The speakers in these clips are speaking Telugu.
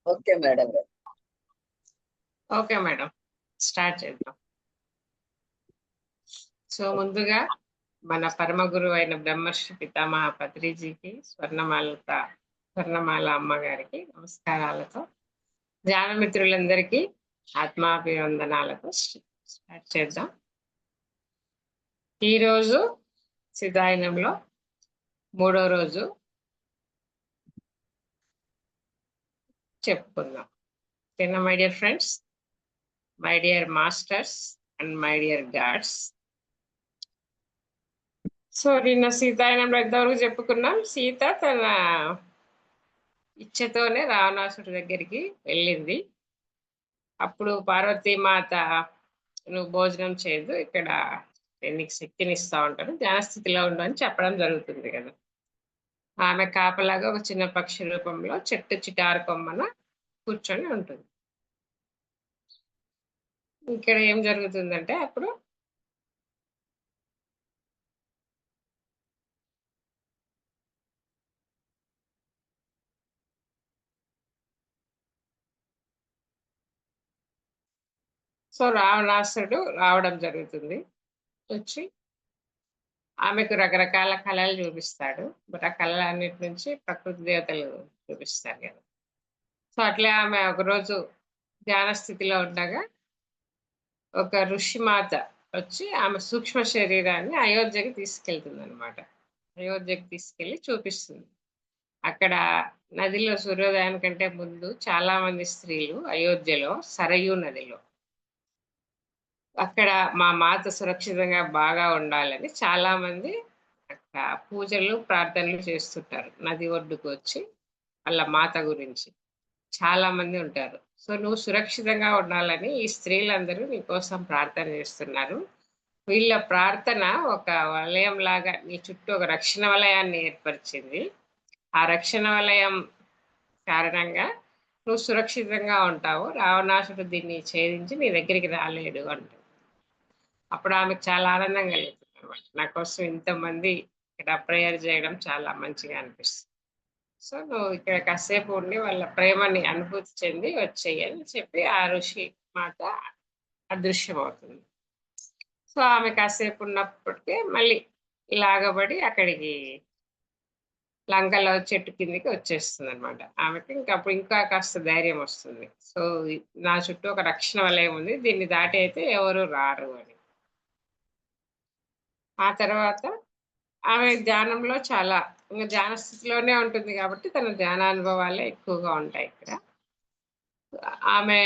ఓకే మేడం గారు. ఓకే మేడం, స్టార్ట్ చేద్దాం. సో ముందుగా మన పరమ గురువు అయిన బ్రహ్మర్షి పితామహ పత్రిజీకి స్వర్ణమాల అమ్మగారికి నమస్కారాలతో, ధ్యాన మిత్రులందరికీ ఆత్మాభివందనాలతో స్టార్ట్ చేద్దాం. ఈరోజు సిద్ధాయనంలో 3వ రోజు చెప్పుకుందాం. ఓకేనా my dear friends, my dear masters and my dear God's. So నిన్న సీతాయనంలో ఎంతవరకు చెప్పుకున్నాం. సీత తన ఇచ్ఛతోనే రావణాసుడి దగ్గరికి వెళ్ళింది. అప్పుడు పార్వతీమాత, నువ్వు భోజనం చేయదు, ఇక్కడ నేను నీకు శక్తిని ఇస్తా ఉంటాను, ధ్యానస్థితిలో ఉండు అని చెప్పడం జరుగుతుంది కదా. ఆమె కాపలాగా ఒక చిన్న పక్షి రూపంలో చెట్టు చిటారు కొమ్మన కూర్చొని ఉంటుంది. ఇక్కడ ఏం జరుగుతుందంటే అప్పుడు సో రావణాసుడు రావడం జరుగుతుంది. వచ్చి ఆమెకు రకరకాల కళలు చూపిస్తాడు. బట్ ఆ కళలన్నిటి నుంచి ప్రకృతి దేవతలు చూపిస్తారు కదా. సో అట్లే ఆమె ఒకరోజు ధ్యాన స్థితిలో ఉండగా ఒక ఋషిమాత వచ్చి ఆమె సూక్ష్మ శరీరాన్ని అయోధ్యకి తీసుకెళ్తుంది అనమాట. అయోధ్యకి తీసుకెళ్లి చూపిస్తుంది. అక్కడ నదిలో సూర్యోదయానికంటే ముందు చాలా మంది స్త్రీలు అయోధ్యలో సరయూ నదిలో అక్కడ మా మాత సురక్షితంగా బాగా ఉండాలని చాలా మంది అక్కడ పూజలు ప్రార్థనలు చేస్తుంటారు. నది ఒడ్డుకు వచ్చి వాళ్ళ మాత గురించి చాలా మంది ఉంటారు. సో నువ్వు సురక్షితంగా ఉండాలని ఈ స్త్రీలందరూ నీకోసం ప్రార్థన చేస్తున్నారు. వీళ్ళ ప్రార్థన ఒక వలయం లాగా నీ చుట్టూ ఒక రక్షణ వలయాన్ని ఏర్పరిచింది. ఆ రక్షణ వలయం కారణంగా నువ్వు సురక్షితంగా ఉంటావు, రావణాసుడు దీన్ని ఛేదించి నీ దగ్గరికి రాలేడు అంటారు. అప్పుడు ఆమెకు చాలా ఆనందం కలుగుతుంది అనమాట. నా కోసం ఇంతమంది ఇక్కడ ప్రేయర్ చేయడం చాలా మంచిగా అనిపిస్తుంది. సో నువ్వు ఇక్కడ కాసేపు ఉండి వాళ్ళ ప్రేమని అనుభూతి చెంది వచ్చేయి అని చెప్పి ఆ ఋషి మాత అదృశ్యమవుతుంది. సో ఆమె కాసేపు ఉన్నప్పటికే మళ్ళీ లాగబడి అక్కడికి లంకలో చెట్టు కిందికి వచ్చేస్తుంది అనమాట. ఆమెకి అప్పుడు ఇంకా కాస్త ధైర్యం వస్తుంది. సో నా చుట్టూ ఒక రక్షణ వలయం ఉంది, దీన్ని దాటి అయితే ఎవరు రారు అని. ఆ తర్వాత ఆమె ధ్యానంలో చాలా ఇంకా ధ్యాన స్థితిలోనే ఉంటుంది కాబట్టి తన ధ్యానానుభవాలే ఎక్కువగా ఉంటాయి ఇక్కడ. ఆమె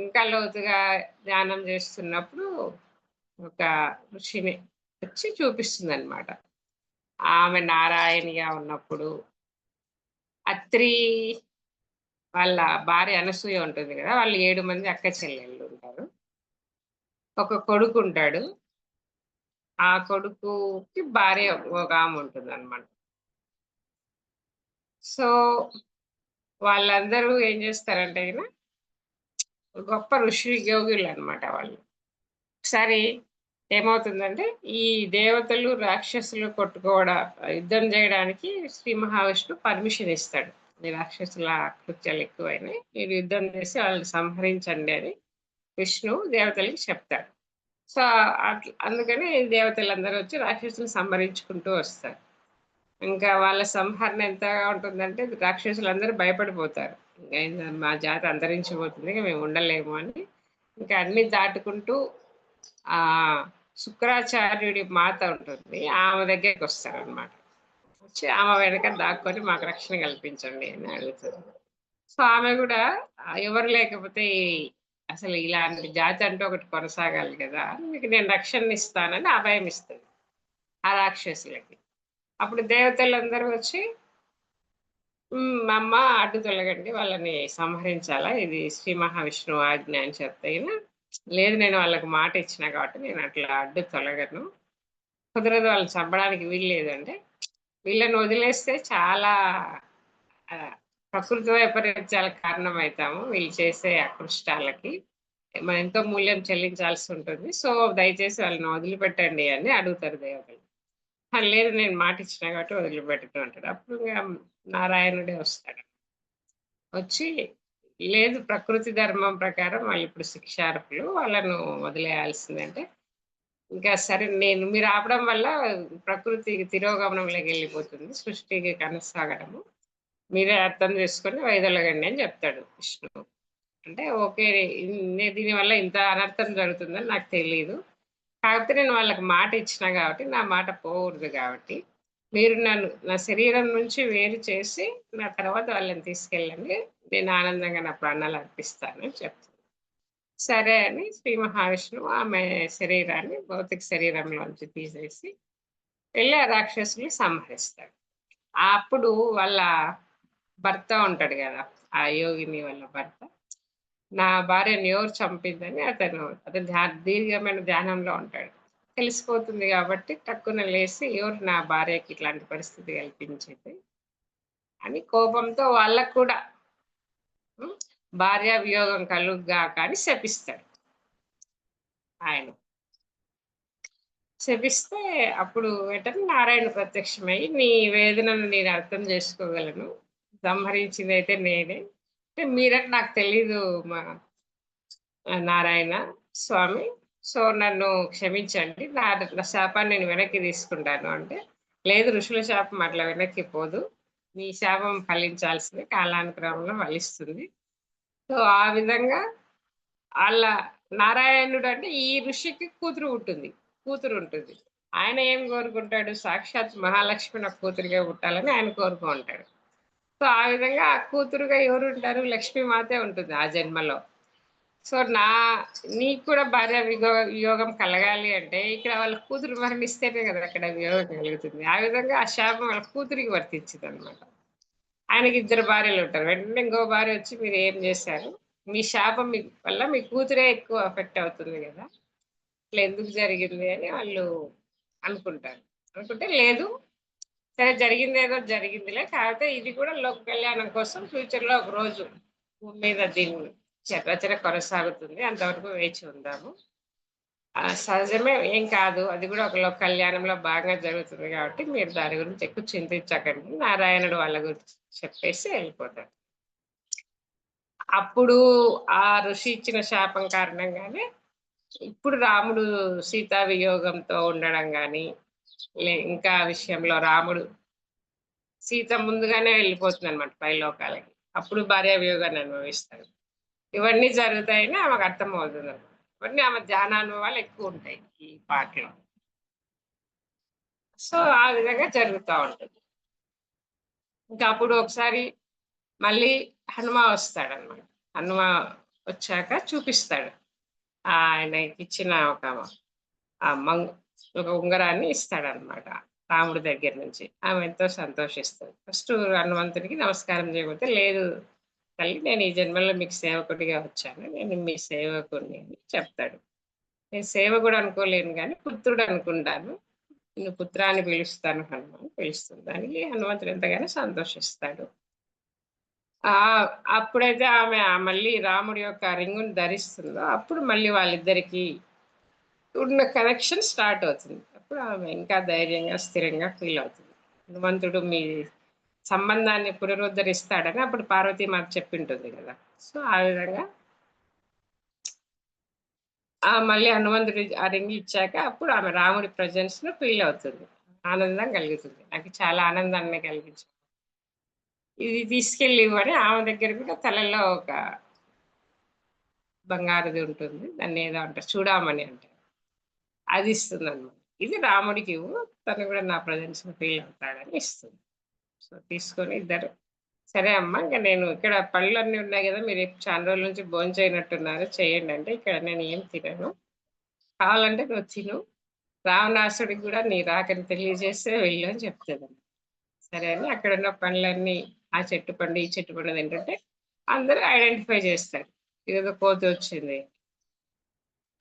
ఇంకా లోతుగా ధ్యానం చేస్తున్నప్పుడు ఒక ఋషిని వచ్చి చూపిస్తుంది అనమాట. ఆమె నారాయణిగా ఉన్నప్పుడు అత్రి వాళ్ళ భార్య అనసూయ ఉంటుంది కదా, వాళ్ళు 7 మంది అక్క చెల్లెళ్ళు ఉంటారు. ఒక కొడుకు ఉంటాడు. ఆ కొడుకుకి భార్య ఒక ఆమె ఉంటుంది అనమాట. సో వాళ్ళందరూ ఏం చేస్తారంటే గొప్ప ఋషి యోగులు అనమాట వాళ్ళు. ఒకసారి ఏమవుతుందంటే ఈ దేవతలు రాక్షసులు కొట్టుకోవడం యుద్ధం చేయడానికి శ్రీ మహావిష్ణువు పర్మిషన్ ఇస్తాడు. ఈ రాక్షసుల కృత్యాలు ఎక్కువైనాయి, మీరు యుద్ధం చేసి వాళ్ళని సంహరించండి అని విష్ణువు దేవతలకి చెప్తాడు. సో అందుకని దేవతలందరూ వచ్చి రాక్షసులు సంహరించుకుంటూ వస్తారు. ఇంకా వాళ్ళ సంహరణ ఎంతగా ఉంటుందంటే రాక్షసులందరూ భయపడిపోతారు. ఇంకా మా జాతి అంతరించిపోతుంది, ఇంకా మేము ఉండలేము అని ఇంకా అన్ని దాటుకుంటూ ఆ శుక్రాచార్యుడి మాత ఉంటుంది, ఆమె దగ్గరికి వస్తారనమాట. వచ్చి ఆమె వెనక దాక్కొని మాకు రక్షణ కల్పించండి అని అడుగుతుంది. సో ఆమె కూడా ఎవరు లేకపోతే అసలు ఇలాంటి జాతి అంటూ ఒకటి కొనసాగాలి కదా, మీకు నేను రక్షణ ఇస్తానని అభయం ఇస్తుంది ఆ రాక్షసులకి. అప్పుడు దేవతలందరూ వచ్చి అమ్మ అడ్డు తొలగండి, వాళ్ళని సంహరించాలా, ఇది శ్రీ మహావిష్ణువు ఆజ్ఞ అని చెప్తే లేదు నేను వాళ్ళకి మాట ఇచ్చిన కాబట్టి నేను అట్లా అడ్డు తొలగను, కుదరదు, వాళ్ళని చంపడానికి వీలు లేదంటే వీళ్ళని వదిలేస్తే చాలా ప్రకృతి వైపరీత్యాలకు కారణమవుతాము, వీళ్ళు చేసే అకృష్టాలకి మనం ఎంతో మూల్యం చెల్లించాల్సి ఉంటుంది, సో దయచేసి వాళ్ళని వదిలిపెట్టండి అని అడుగుతారు దేవతలు. లేదు నేను మాట ఇచ్చిన కాబట్టి వదిలిపెట్టడం అంటాడు. అప్పుడు నారాయణుడే వస్తాడు. వచ్చి లేదు ప్రకృతి ధర్మం ప్రకారం వాళ్ళిప్పుడు శిక్షార్హులు. వాళ్ళను వదిలేయాల్సిందే. అంటే ఇంకా సరే మీరు ఆపడం వల్ల ప్రకృతి తిరోగమనంలోకెళ్ళిపోతుంది. సృష్టికి కొనసాగడము. మీరే అర్థం చేసుకొని వైదొలగండి అని చెప్తాడు విష్ణువు. అంటే ఓకే. దీనివల్ల ఇంత అనర్థం జరుగుతుందని నాకు తెలీదు. కాకపోతే నేను వాళ్ళకి మాట ఇచ్చినా గాబట్టి, నా మాట పోకూడదు గాబట్టి, మీరు నా శరీరం నుంచి వేరు చేసి, నా తర్వాత వాళ్ళని తీసుకెళ్ళండి. నేను ఆనందంగా నా ప్రాణాలు అర్పిస్తాను అని చెప్తుంది. సరే అని శ్రీ మహావిష్ణువు ఆమె శరీరాన్ని భౌతిక శరీరంలోంచి తీసేసి, వెళ్లి ఆ రాక్షసుల్ని సంహరిస్తాడు. అప్పుడు వాళ్ళ భర్త ఉంటాడు గదా! ఆ యోగిని వాళ్ళ భర్త. నా భార్యని ఎవరు చంపిందని అతను దీర్ఘమైన ధ్యానంలో ఉంటాడు. తెలిసిపోతుంది గాబట్టి టక్కున లేసి ఎవరు నా భార్యకి ఇట్లాంటి పరిస్థితి కల్పించింది అని కోపంతో వాళ్ళకి కూడా హ్మ్. భార్యా వియోగం కలుగుగాక అని శపిస్తాడు ఆయన. శపిస్తే అప్పుడు వెంటనే నారాయణ ప్రత్యక్షమై, "నీ వేదనను నేను అర్థం చేసుకోగలను. సంహరించిందైతే నేనే. అంటే మీరని నాకు తెలీదు నారాయణ స్వామి. సో, నన్ను క్షమించండి. నా శాపాన్ని నేను వెనక్కి తీసుకుంటాను" అంటే, "లేదు ఋషుల శాపం అట్లా వెనక్కి పోదు. మీ శాపం ఫలించాల్సిందే. కాలానుక్రమంలో ఫలిస్తుంది." సో, ఆ విధంగా ఆళ్ళ నారాయణుడు అంటే ఈ ఋషికి కూతురుంటుంది. ఆయన ఏం కోరుకుంటాడు? సాక్షాత్ మహాలక్ష్మి నాకు కూతురుగా పుట్టాలని ఆయన కోరుకుంటాడు. సో, ఆ విధంగా ఆ కూతురుగా ఎవరుంటారు? లక్ష్మీమాతే ఉంటుంది ఆ జన్మలో. సో, నీకు కూడా భార్య వియోగం కలగాలి అంటే, ఇక్కడ వాళ్ళ కూతురు మరణిస్తేనే గదా! అక్కడ వియోగం కలుగుతుంది. ఆ విధంగా ఆ శాపం వాళ్ళ కూతురికి వర్తించిందనమాట. ఆయనకి ఇద్దరు భార్యలుంటారు. వెంటనే ఇంకో భార్యొచ్చి మీరేం జేశారు? మీ శాపం వల్ల మీ కూతురే ఎక్కువ ఎఫెక్ట్ అవుతుంది గదా! ఇట్లా ఎందుకు జరిగింది అని వాళ్ళు అనుకుంటారు. అనుకుంటే లేదు. సరే జరిగిందేదో జరిగిందిలే. కాకపోతే ఇది కూడా లోక కళ్యాణం కోసం ఫ్యూచర్‌లో ఒక రోజు భూమి మీద దీని రచన కొనసాగుతుంది. అంతవరకు వేచి ఉందాము. సహజమే ఏం కాదు. అది కూడా ఒక లోక కళ్యాణంలో భాగంగా జరుగుతుంది కాబట్టి మీరు దాని గురించి ఎక్కువ చింతించకండి. నారాయణుడు వాళ్ళ గురించి చెప్పేసి ఎళ్ళిపోతాడు. అప్పుడు ఆ ఋషి ఇచ్చిన శాపం కారణంగానే ఇప్పుడు రాముడు సీతా వియోగంతో ఉండడం గాని, ఇంకా విషయంలో రాముడు సీత ముందుగానే వెళ్ళిపోతుందనమాట పైలోకాలకి. అప్పుడు భార్య వియోగాన్ని అనుభవిస్తాడు. ఇవన్నీ జరుగుతాయని ఆమెకు అర్థమవుతుందనమాట. ఇవన్నీ ఆమె ధ్యానానుభవాలు ఎక్కువుంటాయి ఈ పాటలో. సో, ఆ విధంగా జరుగుతా ఉంటుంది. ఇంకా అప్పుడు ఒకసారి మళ్ళీ హనుమ వస్తాడనమాట. హనుమ వచ్చాక చూపిస్తాడు. ఆయనకిచ్చిన ఆ మంగ్ ఒక ఉంగరాన్ని ఇస్తాడనమాట. రాముడి దగ్గర నుంచి. ఆమె ఎంతో సంతోషిస్తది. ఫస్టు హనుమంతుడికి నమస్కారం చేయబోతే, "లేదు తల్లి నేను ఈ జన్మలో మీకు సేవకుడిగా వచ్చాను. నేను మీ సేవకుడిని" అని చెప్తాడు. నేను సేవకుడు అనుకోలేను గానీ పుత్రుడు అనుకుంటాను. నిన్ను పుత్ర అని పిలుస్తాను హనుమ అని పిలుస్తుంది. దానికి హనుమంతుడు ఎంతగానో సంతోషిస్తాడు. ఆ! అప్పుడైతే ఆమె మళ్ళీ రాముడి యొక్క రింగుని ధరిస్తుందో, అప్పుడు మళ్ళీ వాళ్ళిద్దరికీ ఉన్న కనెక్షన్ స్టార్ట్ అవుతుంది. అప్పుడు ఆమె ఇంకా ధైర్యంగా, స్థిరంగా ఫీల్ అవుతుంది. హనుమంతుడు మీ సంబంధాన్ని పునరుద్ధరిస్తాడని అప్పుడు పార్వతీమాత చెప్పింటుంది గదా! సో, ఆ విధంగా మళ్ళీ హనుమంతుడు ఆ రింగ్ ఇచ్చాక అప్పుడు ఆమె రాముడి ప్రెజెన్స్‌ను ఫీల్ అవుతుంది. ఆనందం కలుగుతుంది. నాకు చాలా ఆనందాన్ని కలిగించింది. ఇది తీసుకెళ్ళి ఇవ్వని ఆమె దగ్గర కూడా తలలో ఒక బంగారుది ఉంటుంది. దాన్నేదో అంటారు చూడామణి అంటారు. అది ఇస్తుందనమాట. ఇది రాముడికివ్వు. తను గూడా నా ప్రెజెన్స్‌లో ఫీల్ అవుతాడని ఇస్తుంది. సో, తీసుకొని ఇద్దరు సరే అమ్మా! ఇంక నేను ఇక్కడ పళ్ళన్నీ ఉన్నాయి గదా! మీరు చాలా రోజుల నుంచి భోంచేయనట్టున్నారు చేయండి అంటే, ఇక్కడ నేను ఏం తినను. కావాలంటే నువ్వు తిను. రావణాసుడికి గూడా నీ రాకని తెలియజేసే వెళ్ళు అని చెప్తదండి. సరే అని అక్కడున్న పండ్లన్నీ ఆ చెట్టు పండు, ఈ చెట్టు పండు తింటుంటే అందరూ ఐడెంటిఫై చేస్తారు. ఇదేదో కోతొచ్చింది.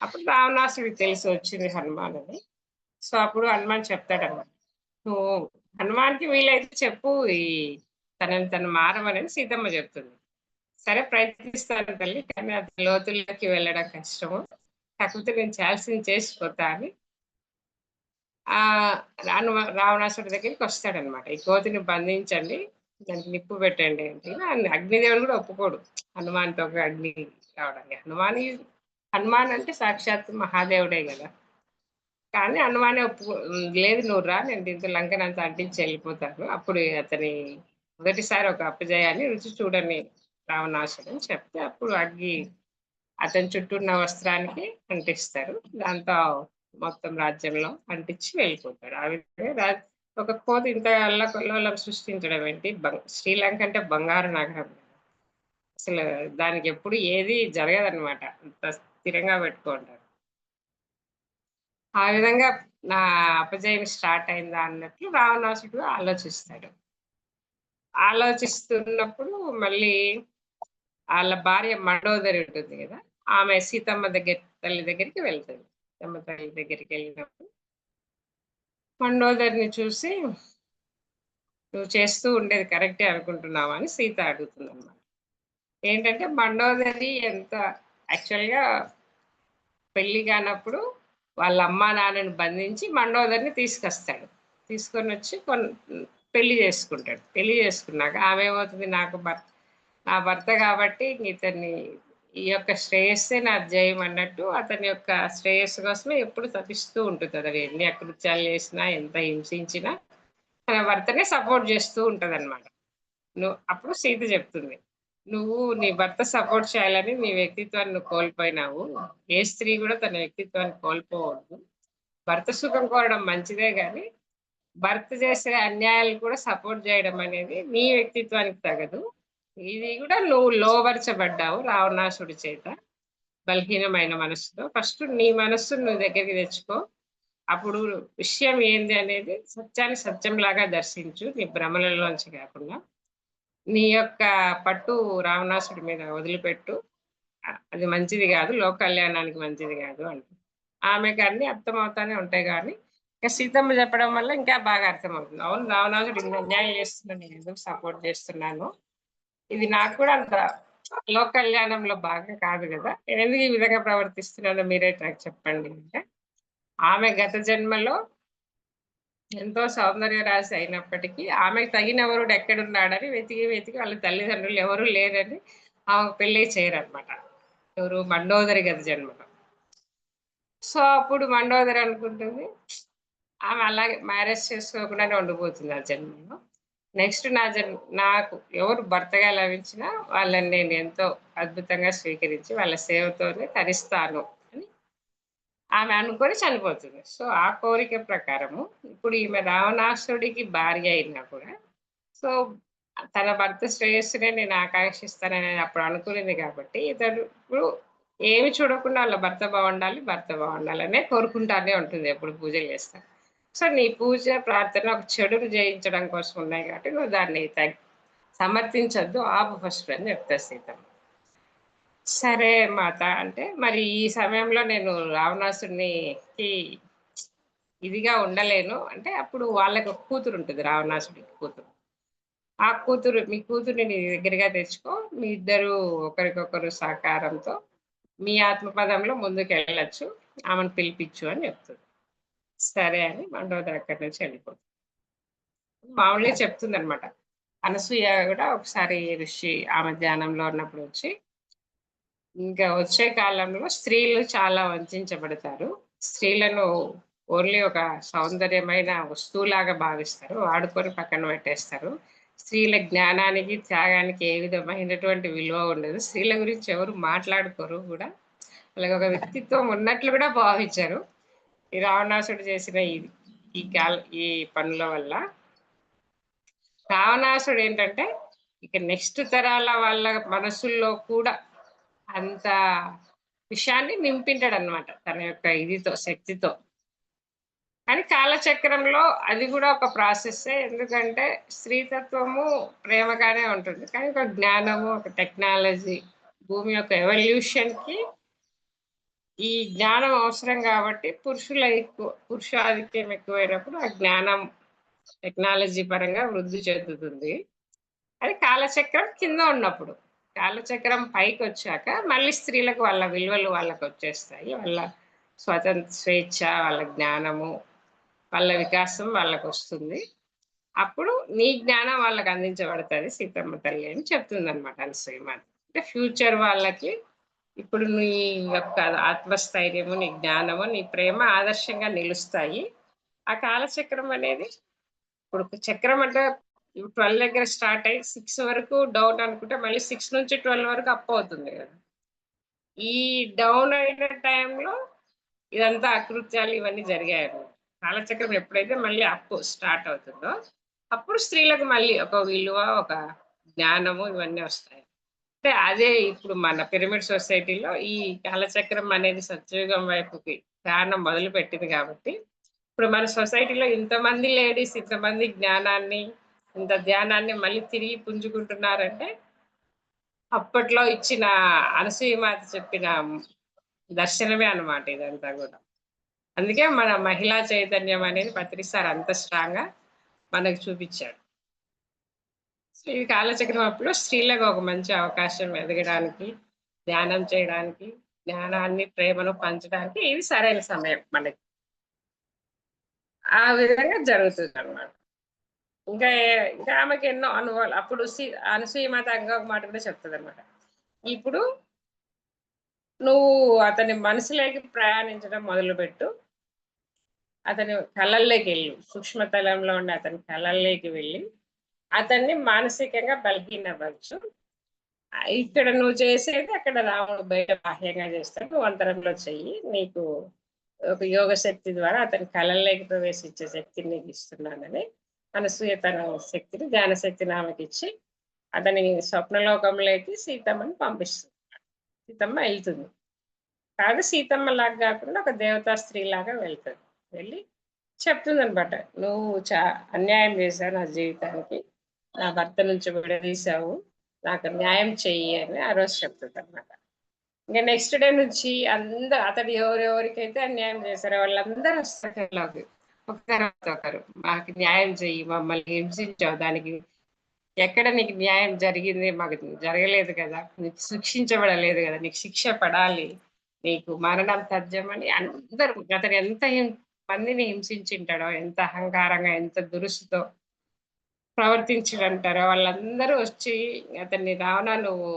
అప్పుడు రావణాసుడికి తెలిసి వచ్చింది హనుమాన్ అని. సో, అప్పుడు హనుమాన్ చెప్తాడన్నమాట. నువ్వు హనుమాన్‌కి వీలైతే చెప్పు తనని తను మారమనని సీతమ్మ చెప్తుంది. సరే ప్రయత్నిస్తాను తల్లి. కానీ అది లోతుల్లోకి వెళ్ళడం కష్టము. కాకపోతే నేను చేయాల్సింది చేసిపోతా అని రావణాసుడి దగ్గరికొస్తాడన్నమాట. ఈ కోతిని బంధించండి. దానికి నిప్పు పెట్టండి అంటే అగ్నిదేవుడు కూడా ఒప్పుకోడు. హనుమాన్‌తో ఒక అగ్ని రావడానికి. హనుమాన్ అంటే సాక్షాత్తు మహాదేవుడే గదా! కానీ హనుమానే లేదు నువ్వు రా నేను దీంతో లంకనంతా అంటించి ఎళ్ళిపోతాను. అప్పుడు అతని మొదటిసారి ఒక అపజయాన్ని రుచి చూడని రావణాసుడు అని చెప్తే అప్పుడు అగ్గి అతని చుట్టూ ఉన్న వస్త్రానికి అంటిస్తారు. దాంతో మొత్తం రాజ్యంలో అంటించి వెళ్ళిపోతాడు. ఆ విధంగా ఒక కోతి ఇంత అల్లకల్లోలం సృష్టించడం ఏంటి? శ్రీలంక అంటే బంగారు నగరం. అసలు దానికెప్పుడు ఏది జరగదనమాట. అంత స్థిరంగా పెట్టుకుంటారు. ఆ విధంగా నా అపజయం స్టార్ట్ అయిందా అన్నట్లు రావణాసుడు ఆలోచిస్తాడు. ఆలోచిస్తున్నప్పుడు మళ్ళీ ఆళ్ళ భార్య మండోదరి ఉంటుంది గదా! ఆమె సీతమ్మ తల్లి దగ్గరికి వెళ్తది. సీతమ్మ తల్లి దగ్గరికెళ్ళినప్పుడు మండోదరిని చూసి, "నువ్వు చేస్తూ ఉండేది కరెక్టే అనుకుంటున్నావా?" అని సీత అడుగుతుందనమాట. ఏంటంటే మండోదరి యాక్చువల్‌గా పెళ్లి కానప్పుడు వాళ్ళ అమ్మా, నాన్నని బంధించి మండోదరిని తీసుకొస్తాడు. తీసుకొనొచ్చి పెళ్లి చేసుకుంటాడు. పెళ్లి చేసుకున్నాక ఆమేమవుతది నా భర్త కాబట్టి ఇతన్ని ఈ యొక్క శ్రేయస్సే నా ధ్యేయం అన్నట్టు అతని యొక్క శ్రేయస్సు కోసమే ఎప్పుడు తపిస్తూ ఉంటుంది. అది ఎన్ని అకృత్యాలు చేసినా, ఎంత హింసించినా తన భర్తనే సపోర్ట్ చేస్తూ ఉంటదనమాట. అప్పుడు సీత చెప్తుంది. "నువ్వు నీ భర్త సపోర్ట్ చేయాలని నీ వ్యక్తిత్వాన్ని నువ్వు కోల్పోయినావు. ఏ స్త్రీ కూడా తన వ్యక్తిత్వాన్ని కోల్పోవద్దు. భర్త సుఖం కోరడం మంచిదే గానీ, భర్త చేసే అన్యాయాలను కూడా సపోర్ట్ చేయడం అనేది నీ వ్యక్తిత్వానికి తగదు. ఇది కూడా నువ్వు లోబరచబడ్డావు రావణాసుడి చేత. బలహీనమైన మనస్సుతో. ఫస్ట్ నీ మనస్సుని నువ్వు దగ్గరికి తెచ్చుకో. అప్పుడు విషయం ఏంది అనేది సత్యాన్ని సత్యంలాగా దర్శించు. నీ భ్రమలలోంచి కాకుండా. నీ యొక్క పట్టు రావణాసుడి మీద వదిలిపెట్టు. అది మంచిది గాదు. లోక కళ్యాణానికి మంచిది గాదు" అంటుంది. ఆమెకి అన్నీ అర్థమవుతానే ఉంటాయి గానీ, ఇక సీతమ్మ చెప్పడం వల్ల ఇంకా బాగా అర్థమవుతుంది. అవును రావణాసుడు ఇన్ని అన్యాయం చేస్తున్నాడు. నేనెందుకు సపోర్ట్ చేస్తున్నాను. ఇది నాకు కూడా అంత లోక కళ్యాణంలో భాగం కాదు గదా! నేనెందుకు ఈ విధంగా ప్రవర్తిస్తున్నానో మీరే నాకు చెప్పండి అంటే, ఆమె గత జన్మలో ఎంతో సౌందర్యరాశి అయినప్పటికీ, ఆమెకు తగిన వరుడు ఎక్కడున్నాడని వెతికి, వెతికి వాళ్ళ తల్లిదండ్రులు ఎవరు లేరని ఆమెకు పెళ్లి చేయరనమాట. ఎవరు మండోదరి గత జన్మలో. సో, అప్పుడు మండోదరి అనుకుంటుంది, ఆమె అలాగే మ్యారేజ్ చేసుకోకుండానే ఉండిపోతుంది ఆ జన్మలో. నెక్స్ట్ నాకు ఎవరు భర్తగా లభించినా వాళ్ళని నేను ఎంతో అద్భుతంగా స్వీకరించి, వాళ్ళ సేవతోనే తరిస్తాను అని ఆమె అనుకోని చనిపోతుంది. సో, ఆ కోరిక ప్రకారము ఇప్పుడు ఈమె రావణాసుడికి భార్య అయినా కూడా, సో, తన భర్త శ్రేయస్సునే నేను ఆకాంక్షిస్తానని అప్పుడు అనుకునింది కాబట్టి, ఇతడు ఇప్పుడు ఏమి చూడకుండా ఆళ్ళ భర్త బావుండాలనే కోరుకుంటానే ఉంటుంది ఎప్పుడు పూజలు చేస్తా. సో, నీ పూజ, ప్రార్థన ఒక చెడును జయించడం కోసం ఉన్నాయి కాబట్టి నువ్వు దాన్ని సమర్థించొద్దు. ఆపు ఫస్ట్ అని చెప్తది సీతమ్మ. సరే మాత అంటే, మరి ఈ సమయంలో నేను రావణాసుడికి ఇదిగా ఉండలేను. అంటే అప్పుడు వాళ్ళకి ఒక కూతురుంటది రావణాసుడికి కూతురు. ఆ కూతురు మీ కూతురిని నీ దగ్గరగా తెచ్చుకో. మీ ఇద్దరు ఒకరికొకరు సహకారంతో మీ ఆత్మపదంలో ముందుకెళ్ళొచ్చు. ఆమెను పిలిపిచ్చు అని చెప్తది. సరే అని మండోదరి అక్కడి నుంచి వెళ్ళిపోతుంది. మామూలుగా చెప్తుందనమాట. అనసూయ గూడా ఒకసారి ఆమె ధ్యానంలో ఉన్నప్పుడు వచ్చి ఇంకా వచ్చే కాలంలో స్త్రీలు చాలా వంచించబడతారు. స్త్రీలను ఓన్లీ ఒక సౌందర్యమైన వస్తువులాగా భావిస్తారు. వాడుకొని పక్కన పెట్టేస్తారు. స్త్రీల జ్ఞానానికి, త్యాగానికి ఏ విధమైనటువంటి విలువ ఉండదు. స్త్రీల గురించి ఎవరు మాట్లాడుకోరు గూడా. వాళ్ళకొక వ్యక్తిత్వం ఉన్నట్లు గూడా భావించరు. ఈ రావణాసుడు చేసిన ఈ ఈ పనుల వల్ల రావణాసుడేంటంటే, ఇక నెక్స్ట్ తరాల వాళ్ళ మనసుల్లో కూడా అంత విషయాన్ని నింపింటాడనమాట. తన యొక్క శక్తితో. కానీ కాలచక్రంలో అది గూడా ఒక ప్రాసెస్సే. ఎందుకంటే స్త్రీతత్వము ప్రేమగానే ఉంటుంది. కానీ ఒక జ్ఞానము, ఒక టెక్నాలజీ, భూమి యొక్క ఎవల్యూషన్‌కి ఈ జ్ఞానం అవసరం గాబట్టి పురుషాధిక్యం ఎక్కువైనప్పుడు ఆ జ్ఞానం టెక్నాలజీ పరంగా వృద్ధి చెందుతుంది. అది కాలచక్రం కింద ఉన్నప్పుడు. కాలచక్రం పైకొచ్చాక మళ్ళీ స్త్రీలకు వాళ్ళ విలువలు వాళ్ళకొచ్చేస్తాయి. వాళ్ళ స్వేచ్ఛ, వాళ్ళ జ్ఞానము, వాళ్ళ వికాసం వాళ్ళకొస్తుంది. అప్పుడు నీ జ్ఞానం వాళ్ళకి అందించబడతది సీతమ్మ తల్లి అని చెప్తుందనమాట అనసూయమాత. అంటే ఫ్యూచర్ వాళ్ళకి ఇప్పుడు నీ యొక్క ఆత్మస్థైర్యము, నీ జ్ఞానము, నీ ప్రేమ ఆదర్శంగా నిలుస్తాయి. ఆ కాలచక్రం అనేది ఇప్పుడు చక్రం అంటే 12 దగ్గర స్టార్ట్ అయ్యి 6 వరకు డౌన్ అనుకుంటే మళ్ళీ 6 నుంచి 12 వరకు అప్ అవుతుంది గదా! ఈ డౌన్ అయిన టైంలో ఇదంతా అకృత్యాలు ఇవన్నీ జరిగాయన్నమాట. కాలచక్రం ఎప్పుడైతే మళ్ళీ అప్ స్టార్ట్ అవుతుందో, అప్పుడు స్త్రీలకు మళ్ళీ ఒక విలువ, ఒక జ్ఞానము ఇవన్నీ వస్తాయి. అంటే అదే ఇప్పుడు మన పిరమిడ్ సొసైటీలో ఈ కాలచక్రం అనేది సత్యయుగం వైపుకి ప్రయాణం మొదలుపెట్టింది కాబట్టి, ఇప్పుడు మన సొసైటీలో ఇంతమంది లేడీస్ ఇంతమంది జ్ఞానాన్ని, ఇంత ధ్యానాన్ని మళ్ళీ తిరిగి పుంజుకుంటున్నారంటే, అప్పట్లో ఇచ్చిన అనసూయమాత చెప్పిన దర్శనమే అన్నమాట ఇదంతా గూడా. అందుకే మన మహిళా చైతన్యం అనేది పత్రి సార్ అంత స్ట్రాంగ్‌గా మనకు చూపిచ్చాడు. ఈ కాలచక్రం అప్పుడు స్త్రీలకు ఒక మంచి అవకాశం ఎదగడానికి, ధ్యానం చేయడానికి, జ్ఞానాన్ని, ప్రేమను పంచడానికి ఇది సరైన సమయం మనకి. ఆ విధంగా జరుగుతుందనమాట. ఇంకా ఆమెకి ఎన్నో అనుభవాలు. అప్పుడు అనసూయ మాత ఇంకొక మాట కూడా చెప్తదనమాట. ఇప్పుడు నువ్వు అతని మనసులోకి ప్రయాణించడం మొదలుపెట్టు. అతని కలల్లోకెళ్ళు. సూక్ష్మతలంలో ఉండే అతని కలల్లోకి వెళ్లి, అతన్ని మానసికంగా బలహీనపరచు. ఇక్కడ నువ్వు చేసేది అక్కడ రాముడు బయట బాహ్యంగా చేస్తాడు. నువ్వు అంతరంలో చెయ్యి. నీకు ఒక యోగ శక్తి ద్వారా అతని కలల్లోకి ప్రవేశించే శక్తిని నీకు ఇస్తున్నానని, అనసూయ తన శక్తిని, జ్ఞాన శక్తిని ఆమెకిచ్చి, అతని స్వప్నలోకంలోకి సీతమ్మని పంపిస్తుంది. సీతమ్మ ఎళ్తుంది. కాదు సీతమ్మలాగా గాకుండా ఒక దేవతా స్త్రీలాగా వెళ్తది. వెళ్ళి చెప్తుందనమాట. "నువ్వు అన్యాయం చేశావు నా జీవితానికి. నా భర్త నుంచి విడదీశావు. నాకు న్యాయం చెయ్యి" అని ఆ రోజు చెప్తదనమాట. ఇంక నెక్స్ట్ డే నుంచి అతడు ఎవరెవరికైతే అన్యాయం చేశారో వాళ్ళందరూ వస్తారు కల్లోకి. ఒక తర్వాత ఒకరు. "మాకు న్యాయం చెయ్యి. మమ్మల్ని హింసించావు. దానికి ఎక్కడ నీకు న్యాయం జరిగింది? మాకు జరగలేదు కదా! నీకు శిక్షించబడలేదు కదా! నీకు శిక్ష పడాలి. నీకు మరణం తథ్యమని" అందరూ అతను ఎంత మందిని హింసించుంటాడో, ఎంత అహంకారంగా, ఎంత దురుసుతో ప్రవర్తించుంటారో వాళ్ళందరూ వచ్చి అతన్ని "రావణా నువ్వు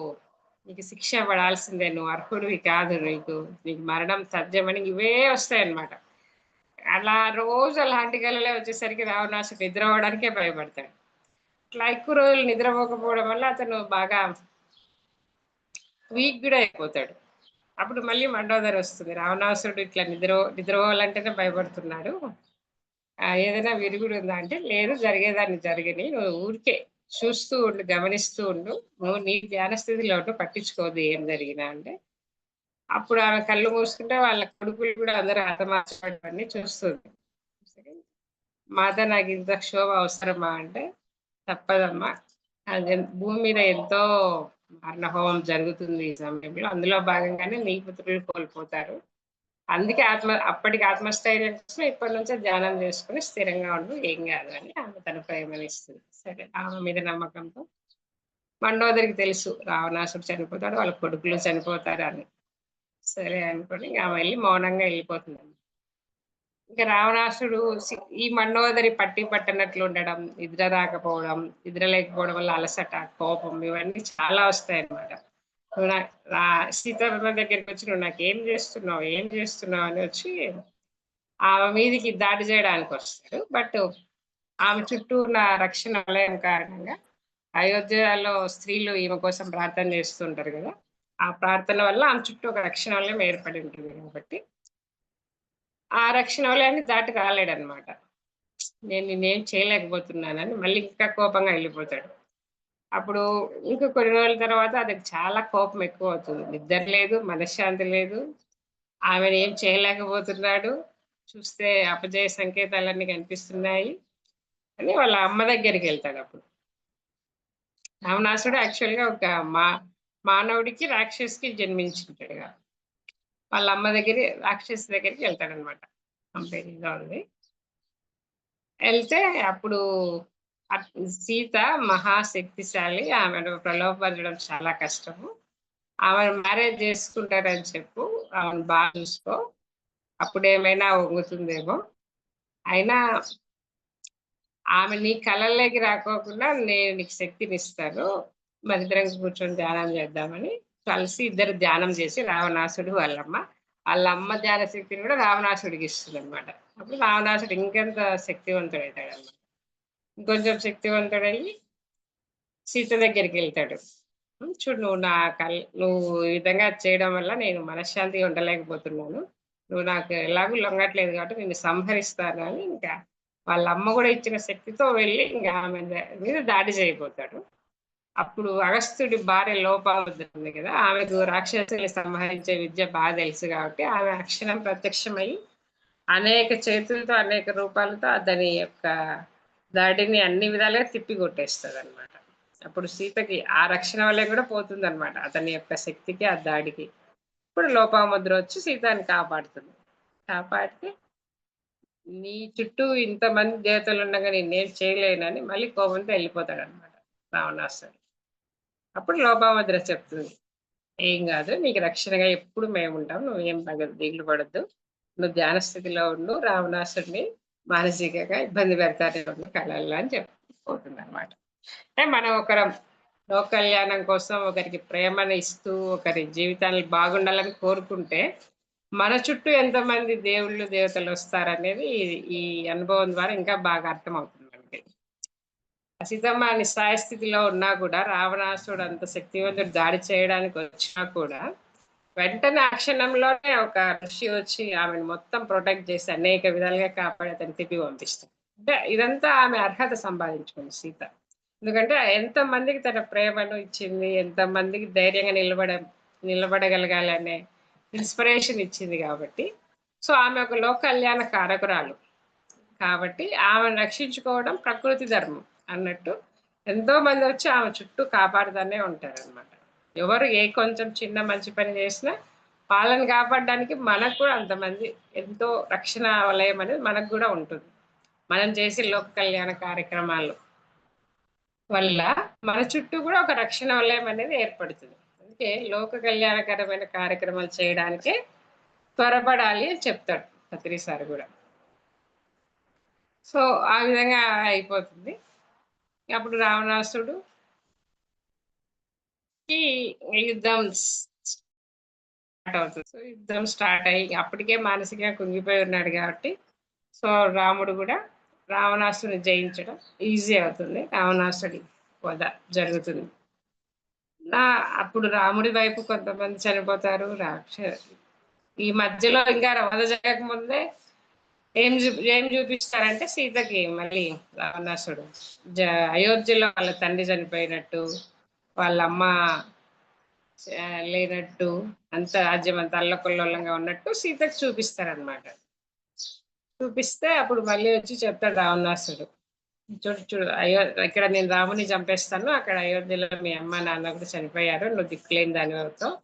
నీకు శిక్ష పడాల్సిందే. నువ్వు అర్హుడివి కాదు. నీకు మరణం తథ్యమని" ఇవే వస్తాయన్నమాట. అలా రోజు అలాంటి కలలే వచ్చేసరికి రావణాసుడు నిద్రపోవడానికే భయపడతాడు. ఇట్లా ఎక్కువ రోజులు నిద్రపోకపోవడం వల్ల అతను బాగా వీక్ గూడా అయిపోతాడు. అప్పుడు మళ్ళీ మండోదరి వస్తుంది. రావణాసురుడు ఇట్లా నిద్రపోవాలంటేనే భయపడుతున్నాడు. ఏదైనా విరుగుడు ఉందా అంటే, లేదు జరిగేదాన్ని జరగని. నువ్వు ఊరికే చూస్తూ ఉండు, గమనిస్తూ ఉండు. నువ్వు నీ ధ్యాన స్థితిలో ఉండు పట్టించుకోవద్దు ఏం జరిగినా అంటే, అప్పుడు ఆమె కళ్ళు మూసుకుంటే వాళ్ళ కొడుకులు కూడా అందరూ హతమార్చబడినవన్నీ చూస్తుంది. మాత నాకింత క్షోభ అవసరమా అంటే, తప్పదమ్మా. అది భూమి మీద ఎంతో మారణహోమం జరుగుతుంది ఈ సమయంలో. అందులో భాగంగానే నీ పుత్రులు కోల్పోతారు. అందుకే అప్పటికి ఆత్మస్థైర్యం కోసం ఇప్పటి నుంచే ధ్యానం చేసుకొని స్థిరంగా ఉండు. ఏం కాదు అని ఆమె తన ప్రేమనిస్తుంది. సరే ఆమె మీద నమ్మకంతో మండోదరికి తెలుసు రావణాసుడు చనిపోతాడు. వాళ్ళ కొడుకులు చనిపోతారు అని. సరే అనుకోని ఇంక ఆమె వెళ్లి మౌనంగా వెళ్ళిపోతుందండి. ఇంక రావణాసుడు ఈ మండోదరి పట్టి పట్టనట్లు ఉండడం, నిద్ర రాకపోవడం, నిద్ర లేకపోవడం వల్ల అలసట, కోపం ఇవన్నీ చాలా వస్తాయన్నమాట. నువ్వు నా రా సీతమ్మ దగ్గరికొచ్చి "నువ్వు నాకేం జేస్తున్నావు? ఏం జేస్తున్నావు?" అని వచ్చి ఆమె మీదికి దాడి జేయడానికొస్తాడు. బట్ ఆమె చుట్టూ ఉన్న రక్షణ వలయం కారణంగా అయోధ్యలో స్త్రీలు ఈమె కోసం ప్రార్థన జేస్తుంటారు గదా! ఆ ప్రార్థన వల్ల ఆమె చుట్టూ ఒక రక్షణ వలయం ఏర్పడి ఉంటుంది గాబట్టి, ఆ రక్షణ వలయాన్ని దాటి రాలేడన్నమాట. నేను నిన్నేం చేయలేకపోతున్నానని మళ్ళీ ఇంకా కోపంగా ఎళ్ళిపోతాడు. అప్పుడు ఇంకా కొన్ని రోజుల తర్వాత అతనికి చాలా కోపం ఎక్కువవుతుంది. నిద్ర లేదు, మనశ్శాంతి లేదు. ఆమెనేం చేయలేకపోతున్నాడు. చూస్తే అపజయ సంకేతాలన్నీ కనిపిస్తున్నాయి అని వాళ్ళ అమ్మ దగ్గరికెళ్తాడప్పుడు. రావణాసుడు యాక్చువల్‌గా ఒక మా మానవుడికి, రాక్షసికి జన్మించుంటాడుగా. వాళ్ళ అమ్మ రాక్షసి దగ్గరికెళ్తాడనమాట. కంపెనీలో ఉంది. ఎళ్తే అప్పుడు అట్ సీత మహాశక్తిశాలి. ఆమెను ప్రలోభపరచడం చాలా కష్టము. ఆమెను మ్యారేజ్ చేసుకుంటానని చెప్పు. ఆమెను చూసుకో. అప్పుడేమైనా ఒంగుతుందేమో. అయినా ఆమె నీ కలల్లోకి రాకోకుండా నేను నీకు శక్తినిస్తాను. మనిద్దరం కూర్చొని ధ్యానం చేద్దామని కలిసి ఇద్దరు ధ్యానం చేసి రావణాసుడు వాళ్ళమ్మ. ఆళ్ళమ్మ ధ్యాన శక్తిని కూడా రావణాసుడికి ఇస్తుందనమాట. అప్పుడు రావణాసుడు ఇంకెంత శక్తివంతుడైతాడనమాట. ఇంకొంచెం శక్తివంతుడయ్యి సీత దగ్గరికెళ్తాడు. చూడు నువ్వు ఈ విధంగా చేయడం వల్ల నేను మనశ్శాంతిగా ఉండలేకపోతున్నాను. నువ్వు నాకు ఎలాగూ లొంగట్లేదు కాబట్టి నిన్ను సంహరిస్తాను అని ఇంకా వాళ్ళ అమ్మ గూడా ఇచ్చిన శక్తితో వెళ్ళి ఇంక ఆమె మీద దాడి చేయబోతాడు. అప్పుడు అగస్త్యుడి భార్య లోపాముద్ర ఉంది కదా! ఆమెకు రాక్షసుల్ని సంహరించే విద్య బాగా తెలుసు కాబట్టి ఆమె అక్షరం ప్రత్యక్షమయ్యి అనేక చేతులతో, అనేక రూపాలతో అతని యొక్క దాడిని అన్ని విధాలుగా తిప్పి కొట్టేస్తదనమాట. అప్పుడు సీతకి ఆ రక్షణ వల్ల కూడా పోతుందనమాట. అతని యొక్క శక్తికి, ఆ దాడికి. ఇప్పుడు లోపాముద్ర వచ్చి సీతని కాపాడుతుంది. కాపాడితే నీ చుట్టూ ఇంతమంది దేవతలుండగా నేనేం చేయలేనని మళ్ళీ కోపంతో వెళ్ళిపోతాడనమాట రావణాసురుడు. అప్పుడు లోపాముద్ర చెప్తుంది. "ఏం గాదు. నీకు రక్షణగా ఎప్పుడు మేముంటాం. నువ్వేం దిగులు పడొద్దు. నువ్వు ధ్యాన స్థితిలో ఉండు. రావణాసుడిని మానసికంగా ఇబ్బంది పెడతారేమో కలల్లో" అని చెప్పి పోతుందనమాట. అంటే మనం ఒకరం లోక కళ్యాణం కోసం ఒకరికి ప్రేమను ఇస్తూ, ఒకరి జీవితాలు బాగుండాలని కోరుకుంటే, మన చుట్టూ ఎంతమంది దేవుళ్ళు, దేవతలొస్తారనేది ఈ అనుభవం ద్వారా ఇంకా బాగా అర్థమవుతుంది మనకి. సీతమ్మ నిస్సహాయ స్థితిలో ఉన్నా కూడా, రావణాసురుడు అంత శక్తివంతుడు దాడి చేయడానికి వచ్చినా కూడా, వెంటనే ఆ క్షణంలోనే ఒక ఋషి వచ్చి ఆమెను మొత్తం ప్రొటెక్ట్ చేసి అనేక విధాలుగా కాపాడి అతన్ని తిప్పి పంపిస్తాడు. అంటే ఇదంతా ఆమె అర్హత సంపాదించుకుంది సీత. ఎందుకంటే ఎంతమందికి తన ప్రేమను ఇచ్చింది, ఎంతమందికి ధైర్యంగా నిలబడగలగాలనే ఇన్స్పిరేషన్ ఇచ్చింది కాబట్టి, సో ఆమె ఒక లోక కళ్యాణ కారకురాలు. కాబట్టి ఆమెను రక్షించుకోవడం ప్రకృతి ధర్మం అన్నట్టు ఎంతో మంది వచ్చి ఆమె చుట్టూ కాపాడుతూనే ఉంటారనమాట. ఎవరు ఏ కొంచెం చిన్న మంచి పని చేసినా వాళ్ళని కాపాడడానికి మనకు కూడా అంతమంది ఎంతో రక్షణ వలయం అనేది మనకు కూడా ఉంటుంది. మనం చేసే లోక కళ్యాణ కార్యక్రమాలు వల్ల మన చుట్టూ కూడా ఒక రక్షణ వలయం అనేది ఏర్పడుతుంది. అందుకే లోక కళ్యాణకరమైన కార్యక్రమాలు చేయడానికే త్వరపడాలి అని చెప్తాడు పత్రి సార్ కూడా. సో ఆ విధంగా అయిపోతుంది. అప్పుడు రావణాసుడు ఈ యుద్ధం స్టార్ట్ అవుతుంది. సో యుద్ధం స్టార్ట్ అయ్యి అప్పటికే మానసికంగా కుంగిపోయి ఉన్నాడు కాబట్టి, సో రాముడు కూడా రావణాసుడిని జయించడం ఈజీ అవుతుంది. రావణాసుడి వధ జరుగుతుంది. అప్పుడు రాముడి వైపు కొంతమంది చనిపోతారు. ఈ మధ్యలో ఇంకా వధ జరగకముందే ఏం చూపిస్తారంటే సీతకి మళ్ళీ రావణాసుడు అయోధ్యలో వాళ్ళ తండ్రి చనిపోయినట్టు, వాళ్ళ అమ్మ లేనట్టు, అంత రాజ్యం అంత అల్లకొల్లోలంగా ఉన్నట్టు సీతకు చూపిస్తారనమాట. చూపిస్తే అప్పుడు మళ్ళీ వచ్చి చెప్తాడు రావణాసుడు, చూడు చూడు ఇక్కడ నేను రాముని చంపేస్తాను, అక్కడ అయోధ్యలో మీ అమ్మ నాన్న కూడా చనిపోయారు, నువ్వు దిక్కులేని దాని అవుతావు,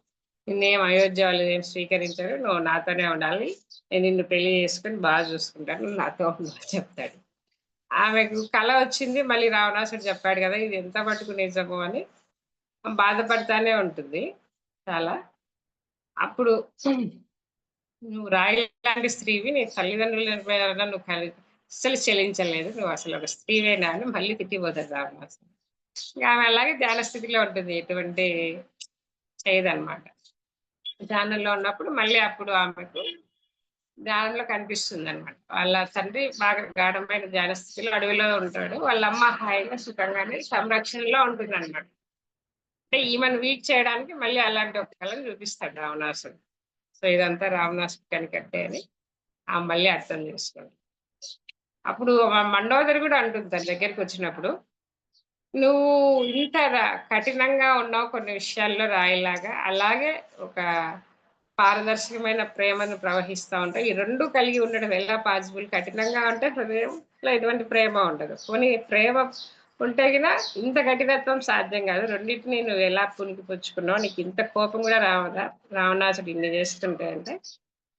నిన్నేం అయోధ్య వాళ్ళు ఏం స్వీకరించారు, నువ్వు నాతోనే ఉండాలి, నేను నిన్ను పెళ్లి చేసుకుని బాగా చూసుకుంటాను, నువ్వు నాతో ఉండాలి చెప్తాడు. ఆమెకు కళ వచ్చింది, మళ్ళీ రావణాసుడు చెప్పాడు కదా ఇది ఎంత మటుకు నిజము అని బాధపడతానే ఉంటుంది చాలా. అప్పుడు నువ్వు రాయి లాంటి స్త్రీవి, నీ తల్లిదండ్రులు చనిపోయారన్నా నువ్వు అస్సలు చెల్లించలేదు, నువ్వు అసలు ఒక స్త్రీవేనా అని మళ్ళీ తిట్టిపోతాడు రావణాసుడు. ఆమె అలాగే ధ్యాన స్థితిలో ఉంటుంది, ఎటువంటి చేయదన్నమాట. ధ్యానంలో ఉన్నప్పుడు మళ్ళీ అప్పుడు ఆమెకు ధ్యానంలో కనిపిస్తుంది అనమాట. వాళ్ళ తండ్రి బాగా గాఢమైన ధ్యాన స్థితిలో అడవిలో ఉంటాడు, వాళ్ళ అమ్మ హాయిగా సుఖంగానే సంరక్షణలో ఉంటుంది అనమాట. అంటే ఈమెను వీక్ చేయడానికి మళ్ళీ అలాంటి ఒక కళను చూపిస్తాడు రావణాసుడు. సో ఇదంతా రావణాసుడు కనికట్టే అని మళ్ళీ అర్థం చేసుకోండి. అప్పుడు మండోదరి కూడా అంటుంది తన దగ్గరికి వచ్చినప్పుడు, నువ్వు ఇంత కఠినంగా ఉన్నావు కొన్ని విషయాల్లో రాయిలాగా, అలాగే ఒక పారదర్శకమైన ప్రేమను ప్రవహిస్తా ఉంటాయి. ఈ రెండు కలిగి ఉండడం ఎలా పాసిబుల్? కఠినంగా ఉంటే హృదయంలో ఎటువంటి ప్రేమ ఉండదు. పోనీ ప్రేమ ఉంటే గిన ఇంత కఠినత్వం సాధ్యం కాదు. రెండింటిని నువ్వు ఎలా పుణికిపుచ్చుకున్నావు? నీకు ఇంత కోపం కూడా రావదా? రావణాసుడు ఇన్ని చేస్తుంటే అంటే,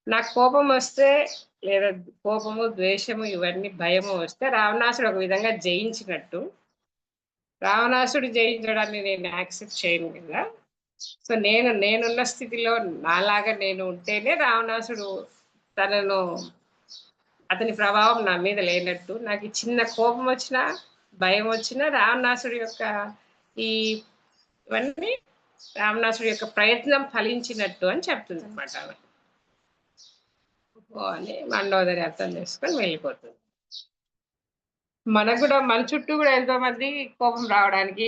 నాకు కోపం వస్తే లేదా కోపము, ద్వేషము ఇవన్నీ భయము వస్తే రావణాసుడు ఒక విధంగా జయించినట్టు. రావణాసుడు జయించడాన్ని నేను యాక్సెప్ట్ చేయను కదా. సో నేనున్న స్థితిలో నాలాగా నేను ఉంటేనే రావణాసుడు తనను అతని ప్రభావం నా మీద లేనట్టు, నాకు ఈ చిన్న కోపం వచ్చినా, భయం వచ్చినా రావణాసుడి యొక్క ఈ ఇవన్నీ రావణాసుడి యొక్క ప్రయత్నం ఫలించినట్టు అని చెప్తుందనమాట ఆమె. ఓహో! అని మండోదరి అర్థం చేసుకొని వెళ్ళిపోతుంది. మనకు కూడా మన చుట్టూ కూడా ఎంతోమంది కోపం రావడానికి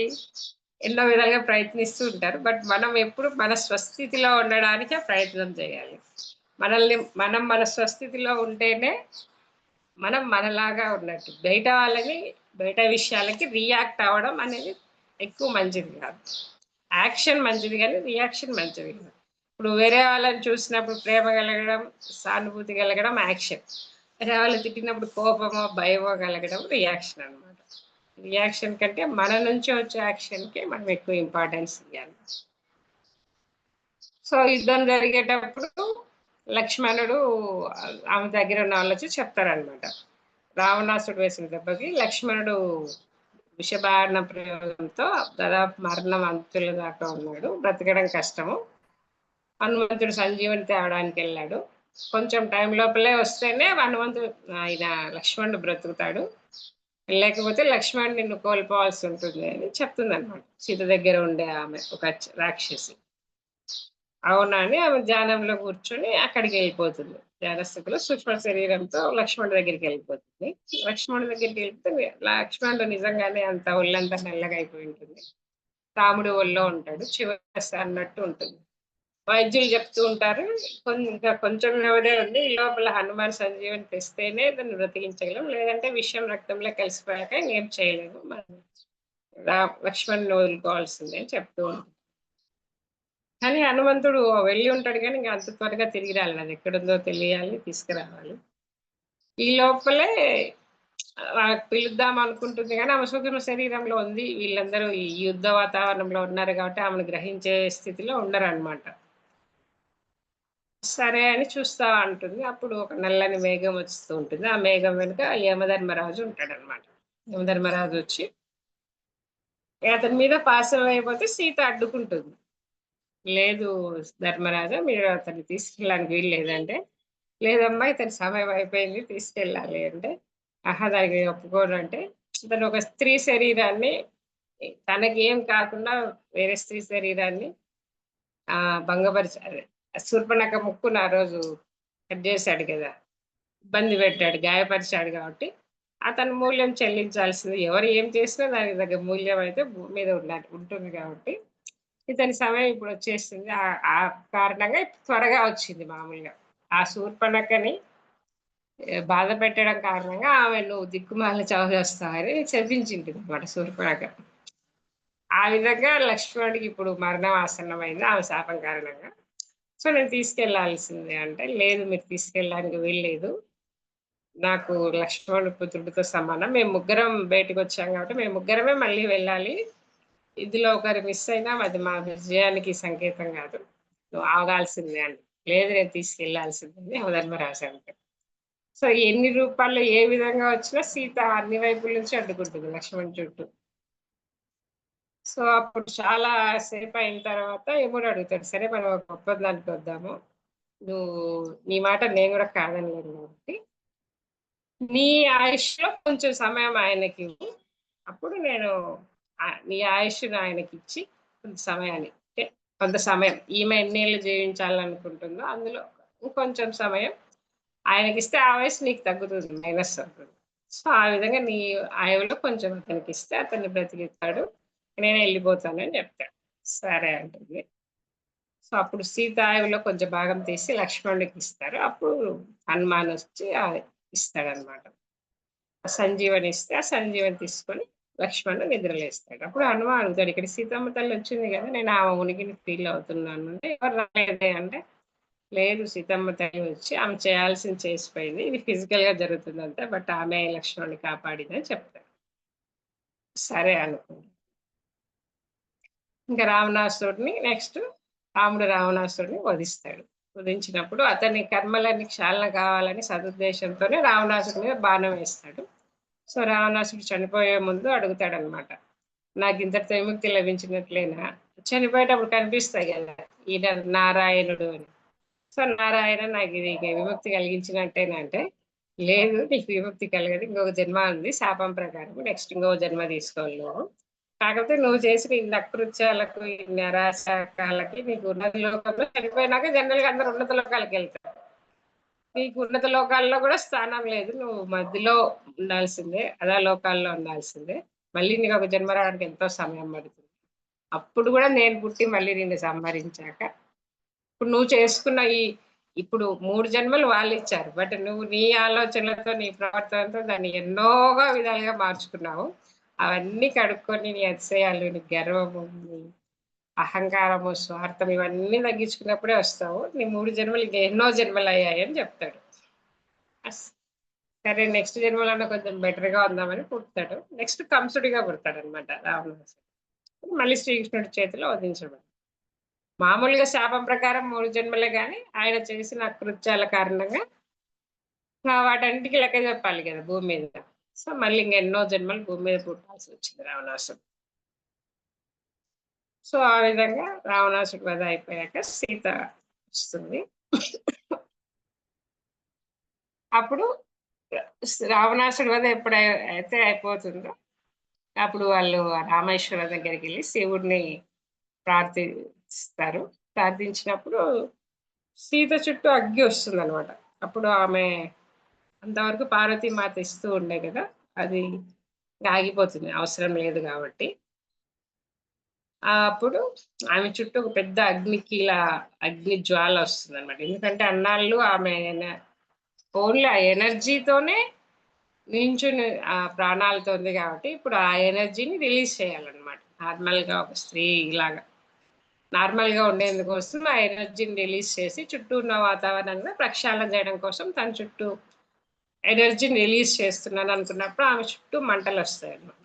ఎన్నో విధాలుగా ప్రయత్నిస్తూ ఉంటారు. బట్ మనం ఎప్పుడు మన స్వస్థితిలో ఉండడానికే ప్రయత్నం చేయాలి. మనం మన స్వస్థితిలో ఉంటేనే మనం మనలాగా ఉన్నట్టు. బయట విషయాలకి రియాక్ట్ అవ్వడం అనేది ఎక్కువ మంచిది కాదు. యాక్షన్ మంచిది గానీ, రియాక్షన్ మంచిది కాదు. ఇప్పుడు వేరే వాళ్ళని చూసినప్పుడు ప్రేమ కలగడం, సానుభూతి కలగడం యాక్షన్. వేరే వాళ్ళు తిట్టినప్పుడు కోపమో, భయమో కలగడం రియాక్షన్ అనమాట. రియాక్షన్ కంటే మన నుంచి వచ్చే యాక్షన్‌కి మనం ఎక్కువ ఇంపార్టెన్స్ ఇయ్యాలి. సో, యుద్ధం జరిగేటప్పుడు లక్ష్మణుడు ఆమె దగ్గర ఉన్న వాళ్ళొచ్చి చెప్తారనమాట. రావణాసుడు వేసిన దెబ్బకి లక్ష్మణుడు విషబాణ ప్రయోగంతో దాదాపు మరణం అంచుల దాకా ఉన్నాడు. బ్రతకడం కష్టము. హనుమంతుడు సంజీవని తేవడానికెళ్ళాడు. కొంచెం టైం లోపలే వస్తేనే ఆయన లక్ష్మణుడు బ్రతుకుతాడు. లేకపోతే లక్ష్మణుడు నిన్ను కోల్పోవాల్సి ఉంటుంది అని చెప్తుందనమాట. సీత దగ్గర ఉండే ఆమె ఒక రాక్షసి. అవునా అని ఆమె ధ్యానంలో కూర్చొని అక్కడికెళ్ళిపోతుంది. ధ్యాన స్థితిలో సూక్ష్మ శరీరంతో లక్ష్మణుడి దగ్గరికెళ్ళిపోతుంది. లక్ష్మణుడి దగ్గరికెళ్తే లక్ష్మణుడు నిజంగానే అంత ఒళ్ళంతా నల్లగా అయిపోయి ఉంటుంది. రాముడు ఒళ్ళో ఉంటాడు. చివరి అన్నట్టు ఉంటుంది. వైద్యులు చెప్తూ ఉంటారు. ఇంకా కొంచెం వ్యవధే ఉంది. ఈ లోపల హనుమాన్ సంజీవని తెస్తేనే దాన్ని బ్రతికించగలం. లేదంటే విషం రక్తంలో కలిసిపోయాక ఇంకేం చేయలేము. మనం లక్ష్మణుని వదులుకోవాల్సిందే అని చెప్తూ ఉంటారు. కానీ హనుమంతుడు వెళ్ళి ఉంటాడు గానీ, ఇంక అంత త్వరగా తిరిగి రాలేడు. అది ఎక్కడుందో తెలియాలి, తీసుకురావాలి. ఈ లోపలే పిలుద్దాం అనుకుంటుంది గానీ, ఆమె సూక్ష్మ శరీరంలో ఉంది. వీళ్ళందరూ ఈ యుద్ధ వాతావరణంలో ఉన్నారు కాబట్టి, ఆమెను గ్రహించే స్థితిలో ఉండరనమాట. సరే అని చూస్తా అంటుంది. అప్పుడు ఒక నల్లని మేఘం వస్తూ ఉంటుంది. ఆ మేఘం వెనుక యమధర్మరాజు ఉంటాడనమాట. యమధర్మరాజు వచ్చి అతని మీద పాశం వేయబోతే సీత అడ్డుకుంటుంది. లేదు ధర్మరాజా, మీరు అతన్ని తీసుకెళ్ళడానికి వీలు లేదంటే, లేదమ్మా ఇతని సమయం అయిపోయింది తీసుకెళ్ళాలి అంటే, ఆహా! దానికి ఒప్పుకోను అంటే, ఇతను ఒక స్త్రీ శరీరాన్ని తనకేం కాకుండా వేరే స్త్రీ శరీరాన్ని భంగపరిచారు. శూర్పణఖ ముక్కును ఆ రోజు కట్ చేశాడు కదా! ఇబ్బంది పెట్టాడు, గాయపరిచాడు కాబట్టి, అతను మూల్యం చెల్లించాల్సింది. ఎవరు ఏం చేసినా దానికి తగ్గ మూల్యం అయితే భూమి మీద ఉంటుంది కాబట్టి, ఇతని సమయం ఇప్పుడు వచ్చేసింది. ఆ కారణంగా త్వరగా వచ్చింది మామూలుగా. ఆ శూర్పణఖని బాధ పెట్టడం కారణంగా ఆమె నువ్వు దిక్కుమాలిన చావు చేస్తావని శపించింటుందన్నమాట శూర్పణఖ. ఆ విధంగా లక్ష్మణుడికి ఇప్పుడు మరణం ఆసన్నమైంది ఆమె శాపం కారణంగా. సో, నేను తీసుకెళ్లాల్సిందే అంటే, లేదు మీరు తీసుకెళ్ళడానికి వీల్లేదు. నాకు లక్ష్మణుడి పుత్రుడితో సమానం. మేము ముగ్గురం బయటకొచ్చాం కాబట్టి, మేము ముగ్గురమే మళ్ళీ వెళ్ళాలి. ఇందులో ఒకరు మిస్ అయినా అది మా విజయానికి సంకేతం కాదు. నువ్వు ఆగాల్సిందే అని. లేదు నేను తీసుకెళ్ళాల్సిందే అని యమధర్మరాజు అంటాడు. సో, ఎన్ని రూపాల్లో ఏ విధంగా వచ్చినా సీత అన్ని వైపుల నుంచి అడ్డుకుంటుంది లక్ష్మణుడి చుట్టూ. సో, అప్పుడు చాలా సేపయిన తర్వాత యముడు అడుగుతాడు. సరే మనం ఒక ఒప్పందానికి వద్దాము. నువ్వు నీ మాట నేను గూడా కాదనలేను కాబట్టి, నీ ఆయుష్‌లో కొంచెం సమయం ఆయనకివ్వు. అప్పుడు నేను నీ ఆయుష్‌ని ఆయనకిచ్చి కొంత సమయాన్ని అంటే కొంత సమయం ఈమె ఎన్నేళ్ళు జీవించాలనుకుంటుందో అందులో ఇంకొంచెం సమయం ఆయనకిస్తే ఆ వయసు నీకు తగ్గుతుంది. మైనస్ అవుతుంది. సో, ఆ విధంగా నీ ఆయువులో కొంచెం అతనికిస్తే అతన్ని బ్రతికిస్తాడు. నేనెళ్ళిపోతాను అని చెప్తాడు. సరే అంటుంది. సో, అప్పుడు సీత ఆయువులో కొంచెం భాగం తీసి లక్ష్మణుడికిస్తారు. అప్పుడు హనుమానొచ్చి ఇస్తాడనమాట. సంజీవని ఇస్తే, ఆ సంజీవని తీసుకొని లక్ష్మణుడు నిద్రలేస్తాడు. అప్పుడు హనుమాన్ అడుగుతాడు, "ఇక్కడ సీతమ్మ తల్లి వచ్చింది గదా! నేను ఆమె ఉనికిని ఫీల్ అవుతున్నాను" అంటే, "ఎవరు రాలేదే" అంటే, "లేదు సీతమ్మ తల్లి వచ్చి ఆమె చేయాల్సింది చేసిపోయింది. ఇది ఫిజికల్‌గా జరుగుతుందంతే. బట్ ఆమె లక్ష్మణుడిని కాపాడిందని" చెప్తాడు. సరే అనుకుంటా. ఇంకా రావణాసురుడిని రాముడు రావణాసురుడిని వధిస్తాడు. వధించినప్పుడు అతని కర్మలన్నీ క్షాళన కావాలని సదుద్దేశంతోనే రావణాసురుడి మీద బాణం వేస్తాడు. సో, రావణాసురుడు చనిపోయే ముందు అడుగుతాడనమాట. నాకింతటితో విముక్తి లభించినట్లేనా? చనిపోయేటప్పుడు కనిపిస్తాయి గదా! ఈయన నారాయణుడు అని. సో, నారాయణ నాకిది విముక్తి కలిగించినట్టేనా అంటే, లేదు నీకు విముక్తి కలగదు. ఇంకొక జన్మ ఉంది. శాపం ప్రకారం నెక్స్ట్ ఇంకో జన్మ తీసుకోవాలి నువ్వు. కాకపోతే నువ్వు చేసిన ఇన్ని అకృత్యాలకు, ఇన్ని అరాచకాలకి నీకు ఉన్నత లోకంలో చనిపోయినాక జనరల్‌గా అందరూ ఉన్నత లోకాలకెళ్తారు. నీకు ఉన్నత లోకాల్లో కూడా స్థానం లేదు. నువ్వు మధ్యలో ఉండాల్సిందే. అధోలోకాల్లో ఉండాల్సిందే. మళ్ళీ నీకొక జన్మ రావడానికి ఎంతో సమయం పడుతుంది. అప్పుడు కూడా నేను పుట్టి మళ్ళీ నిన్ను సంహరించాక, ఇప్పుడు నువ్వు చేసుకున్న ఇప్పుడు 3 జన్మలు వాళ్ళిచ్చారు. బట్ నువ్వు నీ ఆలోచనలతో, నీ ప్రవర్తనతో దాన్ని ఎన్నోగా విధాలుగా మార్చుకున్నావు. అవన్నీ కడుక్కొని నీ అతిశయాలు, నీ గర్వము, నీ అహంకారము, స్వార్థం ఇవన్నీ తగ్గించుకున్నప్పుడే వస్తావు. నీ 3 జన్మలు ఇంకా ఎన్నో జన్మలయ్యాయి అని చెప్తాడు. అస్ సరే నెక్స్ట్ జన్మలోనే కొంచెం బెటర్‌గా ఉందామని పుడతాడు. నెక్స్ట్ కంసుడిగా పుడతాడనమాట రావణాసురుడు. మళ్ళీ శ్రీకృష్ణుడి చేతిలో వధించబడతాడు. మామూలుగా శాపం ప్రకారం 3 జన్మలే గాని, ఆయన చేసిన కృత్యాల కారణంగా వాటన్నిటికి లెక్క చెప్పాలి కదా భూమి మీద. సో, మళ్ళీ ఇంకెన్నో జన్మలు భూమి మీద పుట్టాల్సొచ్చింది రావణాసురుడు. సో, ఆ విధంగా రావణాసుడి వధ అయిపోయాక సీత వస్తుంది. అప్పుడు రావణాసుడి వధ ఎప్పుడైతే అయిపోతుందో, అప్పుడు వాళ్ళు రామేశ్వరం దగ్గరికెళ్ళి శివుడిని ప్రార్థిస్తారు. ప్రార్థించినప్పుడు సీత చుట్టూ అగ్గి వస్తుందనమాట. అప్పుడు ఆమె అంతవరకు పార్వతీమాత ఇస్తూ ఉండే కదా! అది ఆగిపోతుంది. అవసరం లేదు గాబట్టి. అప్పుడు ఆమె చుట్టూ ఒక పెద్ద అగ్ని జ్వాల వస్తుందనమాట. ఎందుకంటే అన్నాళ్ళు ఆమె ఓన్లీ ఆ ఎనర్జీతోనే నించుని ప్రాణాలతో ఉంది గాబట్టి, ఇప్పుడు ఆ ఎనర్జీని రిలీజ్ చేయాలనమాట. నార్మల్‌గా ఒక స్త్రీ ఇలాగా నార్మల్‌గా ఉండేందుకోసం ఆ ఎనర్జీని రిలీజ్ చేసి చుట్టూ ఉన్న వాతావరణంలో ప్రక్షాళన చేయడం కోసం తన చుట్టూ ఎనర్జీని రిలీజ్ చేస్తున్నాను అనుకున్నప్పుడు ఆమె చుట్టూ మంటలొస్తాయన్నమాట.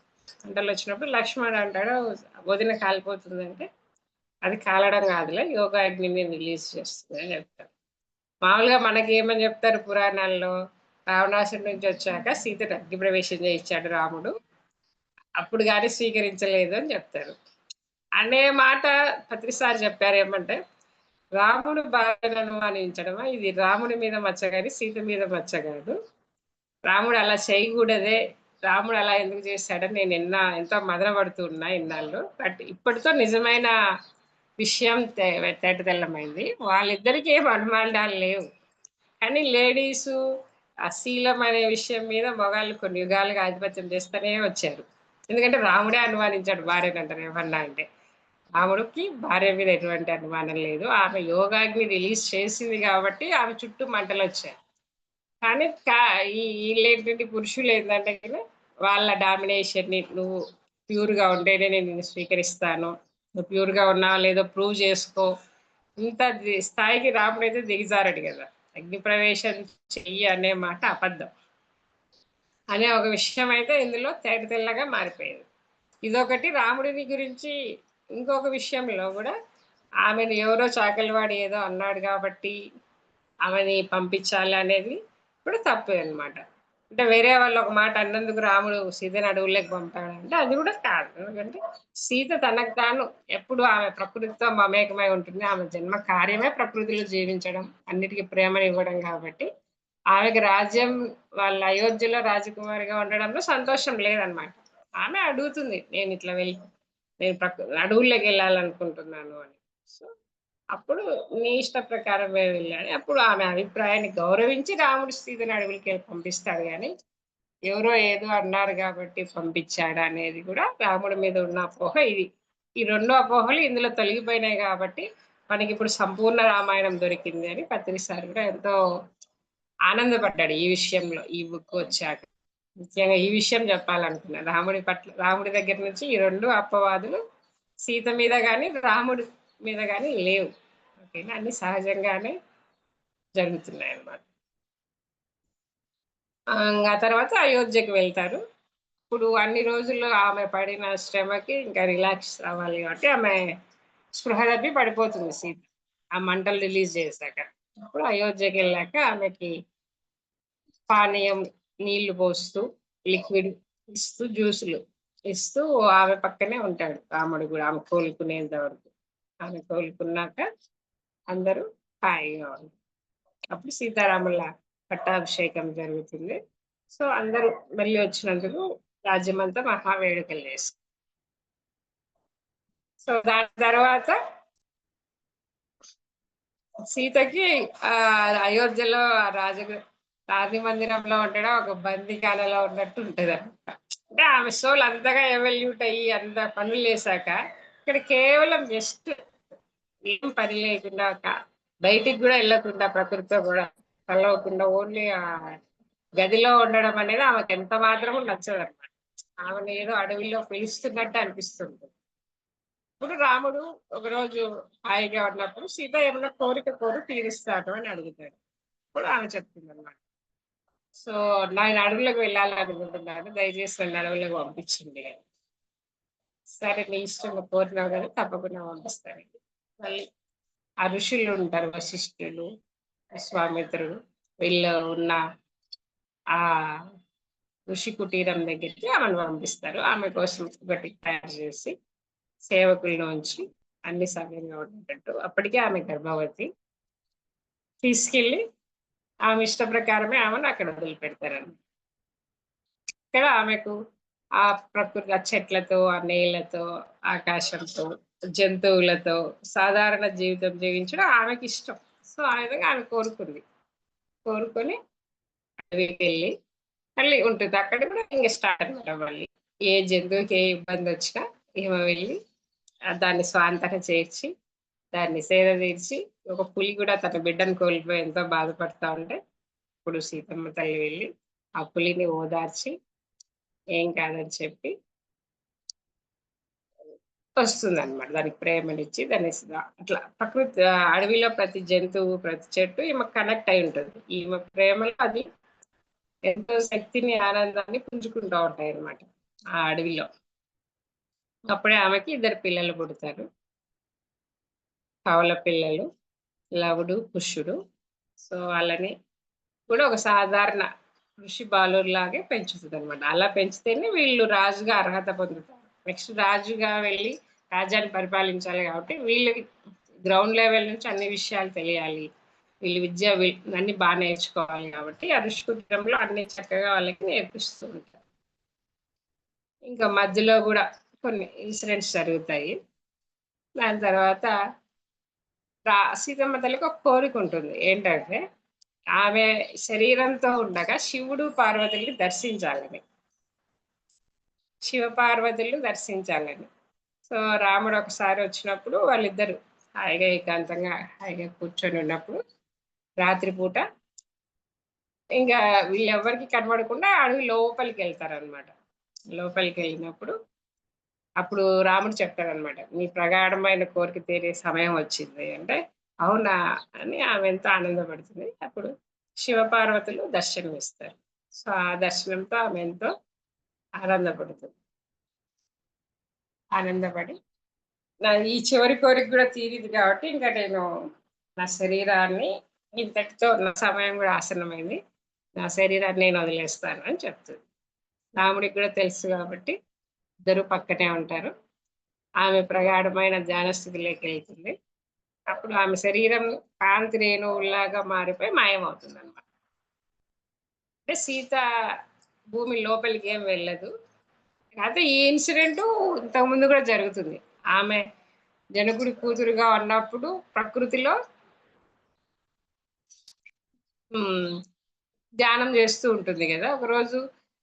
మంటలొచ్చినప్పుడు లక్ష్మణుడు అంటాడు, "వదిన కాలిపోతుందంటే, అది కాలడం కాదులే యోగా అగ్నిని రిలీజ్ చేస్తుంది" అని చెప్తారు. మామూలుగా మనకేమని చెప్తారు పురాణాల్లో, రావణాసురుడి నుంచి వచ్చాక సీతను అగ్ని ప్రవేశం చేయించాడు రాముడు. అప్పుడు గాని స్వీకరించలేదు అని చెప్తారు. అనే మాట ప్రతిసారి చెప్పారు ఏమంటే, రాముడు భార్యను అనుమానించడమా, ఇది రాముడి మీద మచ్చ గాని సీత మీద మచ్చ కాదు. రాముడు అలా చేయకూడదే. రాముడు అలా ఎందుకు చేశాడని నేను ఎంతో మదనపడుతూ ఉన్నా ఇన్నాళ్ళు. బట్ ఇప్పటితో నిజమైన విషయం తేటతెల్లమైంది. వాళ్ళిద్దరికీ ఏం అనుమానాలు లేవు. కానీ లేడీసు ఆ శీలం అనే విషయం మీద మగాళ్ళు కొన్ని యుగాలుగా ఆధిపత్యం చేస్తూనే వచ్చారు. ఎందుకంటే రాముడే అనుమానించాడు భార్యనంటారు ఏమన్నా అంటే. రాముడికి భార్య మీద ఎటువంటి అనుమానం లేదు. ఆమె యోగాగ్ని రిలీజ్ చేసింది కాబట్టి ఆమె చుట్టూ మంటలొచ్చాయి. కానీ ఈళ్ళేంటంటే పురుషులేందంటే గిన వాళ్ళ డామినేషన్‌ని నువ్వు ప్యూర్‌గా ఉంటేనే నేను నిన్ను స్వీకరిస్తాను. నువ్వు ప్యూర్‌గా ఉన్నావో లేదో ప్రూవ్ చేసుకో. ఇంత స్థాయికి రాముడైతే దిగజారడు గదా! అగ్ని ప్రవేశం చెయ్యి అనే మాట అబద్ధం. అనే ఒక విషయం అయితే ఇందులో తేటతెల్లగా మారిపోయేది. ఇదొకటి రాముడిని గురించి ఇంకొక విషయంలో గూడా ఆమెను ఎవరో చాకలివాడు ఏదో అన్నాడు గాబట్టి ఆమెని పంపించాలి అనేది కూడా తప్పే అన్నమాట. అంటే వేరే వాళ్ళు ఒక మాట అన్నందుకు రాముడు సీతని అడవుల్లోకి పంపాడంటే అది కూడా కాదు. ఎందుకంటే సీత తనకు తాను ఎప్పుడు ఆమె ప్రకృతితో మమేకమై ఉంటుంది. ఆమె జన్మ కార్యమే ప్రకృతిలో జీవించడం, అన్నిటికి ప్రేమనివ్వడం కాబట్టి ఆమెకి రాజ్యం వాళ్ళ అయోధ్యలో రాజకుమారిగా ఉండడంలో సంతోషం లేదనమాట. ఆమె అడుగుతుంది. నేను అడవుల్లోకెళ్ళాలనుకుంటున్నాను అని. సో అప్పుడు నీ ఇష్ట ప్రకారమే వెళ్ళాడు. అప్పుడు ఆమె అభిప్రాయాన్ని గౌరవించి రాముడు సీతని అడవులకి పంపిస్తాడు గాని, ఎవరో ఏదో అన్నారు గాబట్టి పంపించాడనేది కూడా రాముడి మీద ఉన్న అపోహ ఇది. ఈ 2 అపోహలు ఇందులో తొలగిపోయినాయి గాబట్టి, మనకిప్పుడు సంపూర్ణ రామాయణం దొరికింది అని పత్రిసారి కూడా ఎంతో ఆనందపడ్డాడు ఈ విషయంలో. ఈ బుక్ వచ్చాక. ముఖ్యంగా ఈ విషయం చెప్పాలనుకున్నా. రాముడి దగ్గర నుంచి ఈ 2 అపవాదులు సీత మీద గాని, రాముడి మీద గాని లేవు. ఓకేనా. అన్ని సహజంగానే జరుగుతున్నాయన్నమాట. ఆ తర్వాత అయోధ్యకి వెళ్తారు. ఇప్పుడు అన్ని రోజులు ఆమె పడిన శ్రమకి ఇంకా రిలాక్స్ అవ్వాలి కాబట్టి ఆమె స్పృహ తప్పి పడిపోతుంది సీత. ఆ మంటలు రిలీజ్ చేశాక. అప్పుడు అయోధ్యకెళ్ళాక ఆమెకి పానీయం, నీళ్లు పోస్తూ, లిక్విడ్ ఇస్తూ, జ్యూసులు ఇస్తూ ఆమె పక్కనే ఉంటాడు రాముడు గూడా. ఆమె కోలుకునేంత వరకు. ఆమె కోలుకున్నాక అందరూ హాయిగా ఉంటారు. అప్పుడు సీతారాముల పట్టాభిషేకం జరుగుతుంది. సో అందరూ మళ్ళీ వచ్చినందుకు రాజ్యమంతా మహావేడుకలు చేస్తారు. సో దాని తర్వాత సీతకి అయోధ్యలో రాజ మందిరంలో ఉండడం ఒక బందీఖానలో ఉన్నట్టు ఉంటది అనమాట. అంటే ఆమె సోల్ అంతగా ఎవల్యూట్ అయ్యి అంత పనులు చేశాక ఇక్కడ కేవలం జస్ట్ ఏం పని లేకుండా బయటికి కూడా వెళ్ళకుండా ప్రకృతితో కూడా కలవకుండా ఓన్లీ ఆ గదిలో ఉండడం అనేది ఆమెకు ఎంత మాత్రము నచ్చదు అనమాట. ఆమెను ఏదో అడవిలో పిలుస్తున్నట్టు అనిపిస్తుంది. ఇప్పుడు రాముడు ఒకరోజు హాయిగా ఉన్నప్పుడు సీత ఏమన్నా కోరు తీరుస్తాను అని అడుగుతాడు. ఇప్పుడు ఆమె చెప్తుంది అనమాట. సో నేను అడవులకు వెళ్ళాలనుకుంటున్నాను, దయచేసి నన్ను అడవులకు పంపించింది. సరే నీ ఇష్టం, కోరినావు కదా తప్పకుండా పంపిస్తానండి. మళ్ళీ ఆ ఋషులు ఉంటారు, వశిష్ఠులు, విశ్వామిత్రుడు, వీళ్ళు ఉన్న ఆ ఋషి కుటీరం దగ్గరికి ఆమెను పంపిస్తారు. ఆమె కోసం ఒకటి తయారు చేసి సేవకులను ఉంచి అన్ని సమయంగా ఉండేటట్టు. అప్పటికే ఆమె గర్భవతి. తీసుకెళ్ళి ఆమె ఇష్ట ప్రకారమే ఆమెను అక్కడ వదిలిపెడతారని. ఇక్కడ ఆమెకు ఆ ప్రకృతి, ఆ చెట్లతో, ఆ నేలతో, ఆకాశంతో, జంతువులతో సాధారణ జీవితం జీవించడం ఆమెకి ఇష్టం. సో ఆ విధంగా ఆమె కోరుకొని అడవికి వెళ్ళి మళ్ళీ ఉంటుంది. అక్కడ కూడా ఇంకా స్టార్ట్ అనమాట. మళ్ళీ ఏ జంతువుకి ఏ ఇబ్బంది వచ్చినా ఈమె వెళ్ళి దాన్ని స్వాంతన చేర్చి దాన్ని సేద తీర్చి, ఒక పులి కూడా తన బిడ్డను కోల్పోయి ఎంతో బాధపడతా ఉంటే ఇప్పుడు సీతమ్మ తల్లి వెళ్ళి ఆ పులిని ఓదార్చి ఏం కాదని చెప్పి వస్తుంది అనమాట. దానికి ప్రేమనిచ్చి దాన్ని అట్లా ప్రకృతి అడవిలో ప్రతి జంతువు, ప్రతి చెట్టు ఈమె కనెక్ట్ అయి ఉంటుంది. ఈమె ప్రేమలో అది ఎంతో శక్తిని, ఆనందాన్ని పుంజుకుంటూ ఉంటాయి అన్నమాట ఆ అడవిలో. అప్పుడే ఆమెకి 2 పిల్లలు పుడతారు, కవల పిల్లలు, లవుడు, కుషుడు. సో వాళ్ళని కూడా ఒక సాధారణ ఋషి బాలుర్లాగే పెంచుతుంది అనమాట. అలా పెంచితేనే వీళ్ళు రాజుగా అర్హత పొందుతారు. నెక్స్ట్ రాజుగా వెళ్ళి రాజ్యాన్ని పరిపాలించాలి కాబట్టి వీళ్ళకి గ్రౌండ్ లెవెల్ నుంచి అన్ని విషయాలు తెలియాలి, వీళ్ళు అన్ని బాగా నేర్చుకోవాలి కాబట్టి ఆ ఋషి కుటుంబంలో అన్ని చక్కగా వాళ్ళకి నేర్పిస్తూ ఉంటారు. ఇంకా మధ్యలో కూడా కొన్ని ఇన్సిడెంట్స్ జరుగుతాయి. దాని తర్వాత సీతమ్మ తల్లికి ఒక కోరిక ఉంటుంది. ఏంటంటే ఆమె శరీరంతో ఉండగా శివుడు పార్వతుల్ని దర్శించాలని, శివపార్వతులు దర్శించాలని. సో రాముడు ఒకసారి వచ్చినప్పుడు వాళ్ళిద్దరు హాయిగా ఏకాంతంగా హాయిగా కూర్చొని ఉన్నప్పుడు రాత్రిపూట ఇంకా వీళ్ళెవ్వరికి కనబడకుండా అడవి లోపలికి వెళ్తారనమాట. లోపలికి వెళ్ళినప్పుడు అప్పుడు రాముడు చెప్తాడనమాట, నీ ప్రగాఢమైన కోరిక తీరే సమయం వచ్చింది అంటే, అవునా అని ఆమె ఎంతో ఆనందపడుతుంది. అప్పుడు శివపార్వతులు దర్శనం ఇస్తారు. సో ఆ దర్శనంతో ఆమె ఎంతో ఆనందపడుతుంది. ఆనందపడి ఈ చివరి కోరిక కూడా తీరింది కాబట్టి ఇంకా నేను నా శరీరాన్ని ఇంతటితో నా సమయం కూడా ఆసన్నమైంది, నా శరీరాన్ని నేను వదిలేస్తాను అని చెప్తుంది. రాముడికి కూడా తెలుసు కాబట్టి ఇద్దరు పక్కనే ఉంటారు. ఆమె ప్రగాఢమైన ధ్యాన స్థితిలోకి వెళ్తుంది. అప్పుడు ఆమె శరీరం కాంతి రేణువులాగా మారిపోయి మాయమవుతుంది అనమాట. అంటే సీత భూమి లోపలికి ఏం వెళ్ళదు. అయితే ఈ ఇన్సిడెంట్ ఇంతకుముందు కూడా జరుగుతుంది. ఆమె జనకుడి కూతురుగా ఉన్నప్పుడు ప్రకృతిలో ధ్యానం చేస్తూ ఉంటుంది కదా. ఒకరోజు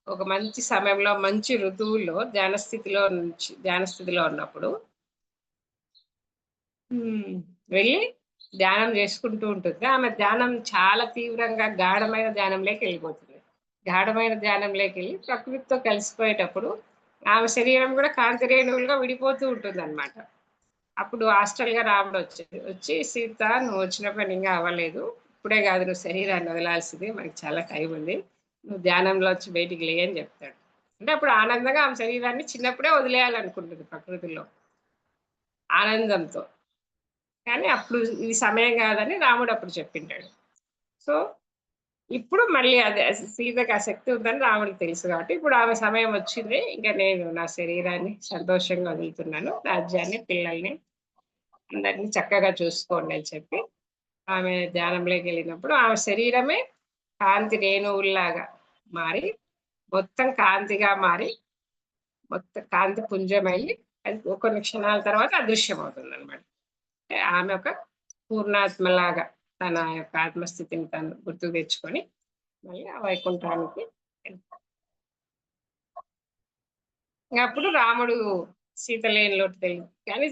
ఒక మంచి సమయంలో మంచి ఋతువుల్లో ధ్యాన స్థితిలో ఉన్నప్పుడు వెళ్ళి ధ్యానం చేసుకుంటూ ఉంటుంది. ఆమె ధ్యానం చాలా తీవ్రంగా గాఢమైన ధ్యానంలోకి వెళ్ళిపోతుంది. గాఢమైన ధ్యానంలోకి వెళ్ళి ప్రకృతితో కలిసిపోయేటప్పుడు ఆమె శరీరం కూడా కాంతి రేణువులుగా విడిపోతూ ఉంటుంది అనమాట. అప్పుడు హాస్టల్గా రాముడు వచ్చి సీత నువ్వు వచ్చిన పని ఇంకా అవ్వలేదు, ఇప్పుడే కాదు నువ్వు శరీరాన్ని వదలాల్సింది, మనకి చాలా టైం ఉంది, నువ్వు ధ్యానంలో వచ్చి బయటికి లే అని చెప్తాడు. అంటే అప్పుడు ఆనందంగా ఆమె శరీరాన్ని చిన్నప్పుడే వదిలేయాలనుకుంటుంది ప్రకృతిలో ఆనందంతో. కానీ అప్పుడు ఇది సమయం కాదని రాముడు అప్పుడు చెప్పింటాడు. సో ఇప్పుడు మళ్ళీ అదే సీతకి ఆ శక్తి ఉందని రాముడికి తెలుసు కాబట్టి ఇప్పుడు ఆమె సమయం వచ్చింది, ఇంకా నేను నా శరీరాన్ని సంతోషంగా వదులుతున్నాను, రాజ్యాన్ని, పిల్లల్ని అందరినీ చక్కగా చూసుకోండి అని చెప్పి ఆమె ధ్యానంలోకి వెళ్ళినప్పుడు ఆమె శరీరమే కాంతి రేణువుల్లాగా మారి, మొత్తం కాంతిగా మారి, మొత్తం కాంతి పుంజమయ్యి అది కొన్ని క్షణాల తర్వాత అదృశ్యమవుతుందనమాట. అంటే ఆమె ఒక పూర్ణాత్మలాగా తన యొక్క ఆత్మస్థితిని తను గుర్తుకు తెచ్చుకొని మళ్ళీ ఆ వైకుంఠానికి వెళ్తాడు. అప్పుడు రాముడు సీత లేని లోటు తెలియదు కానీ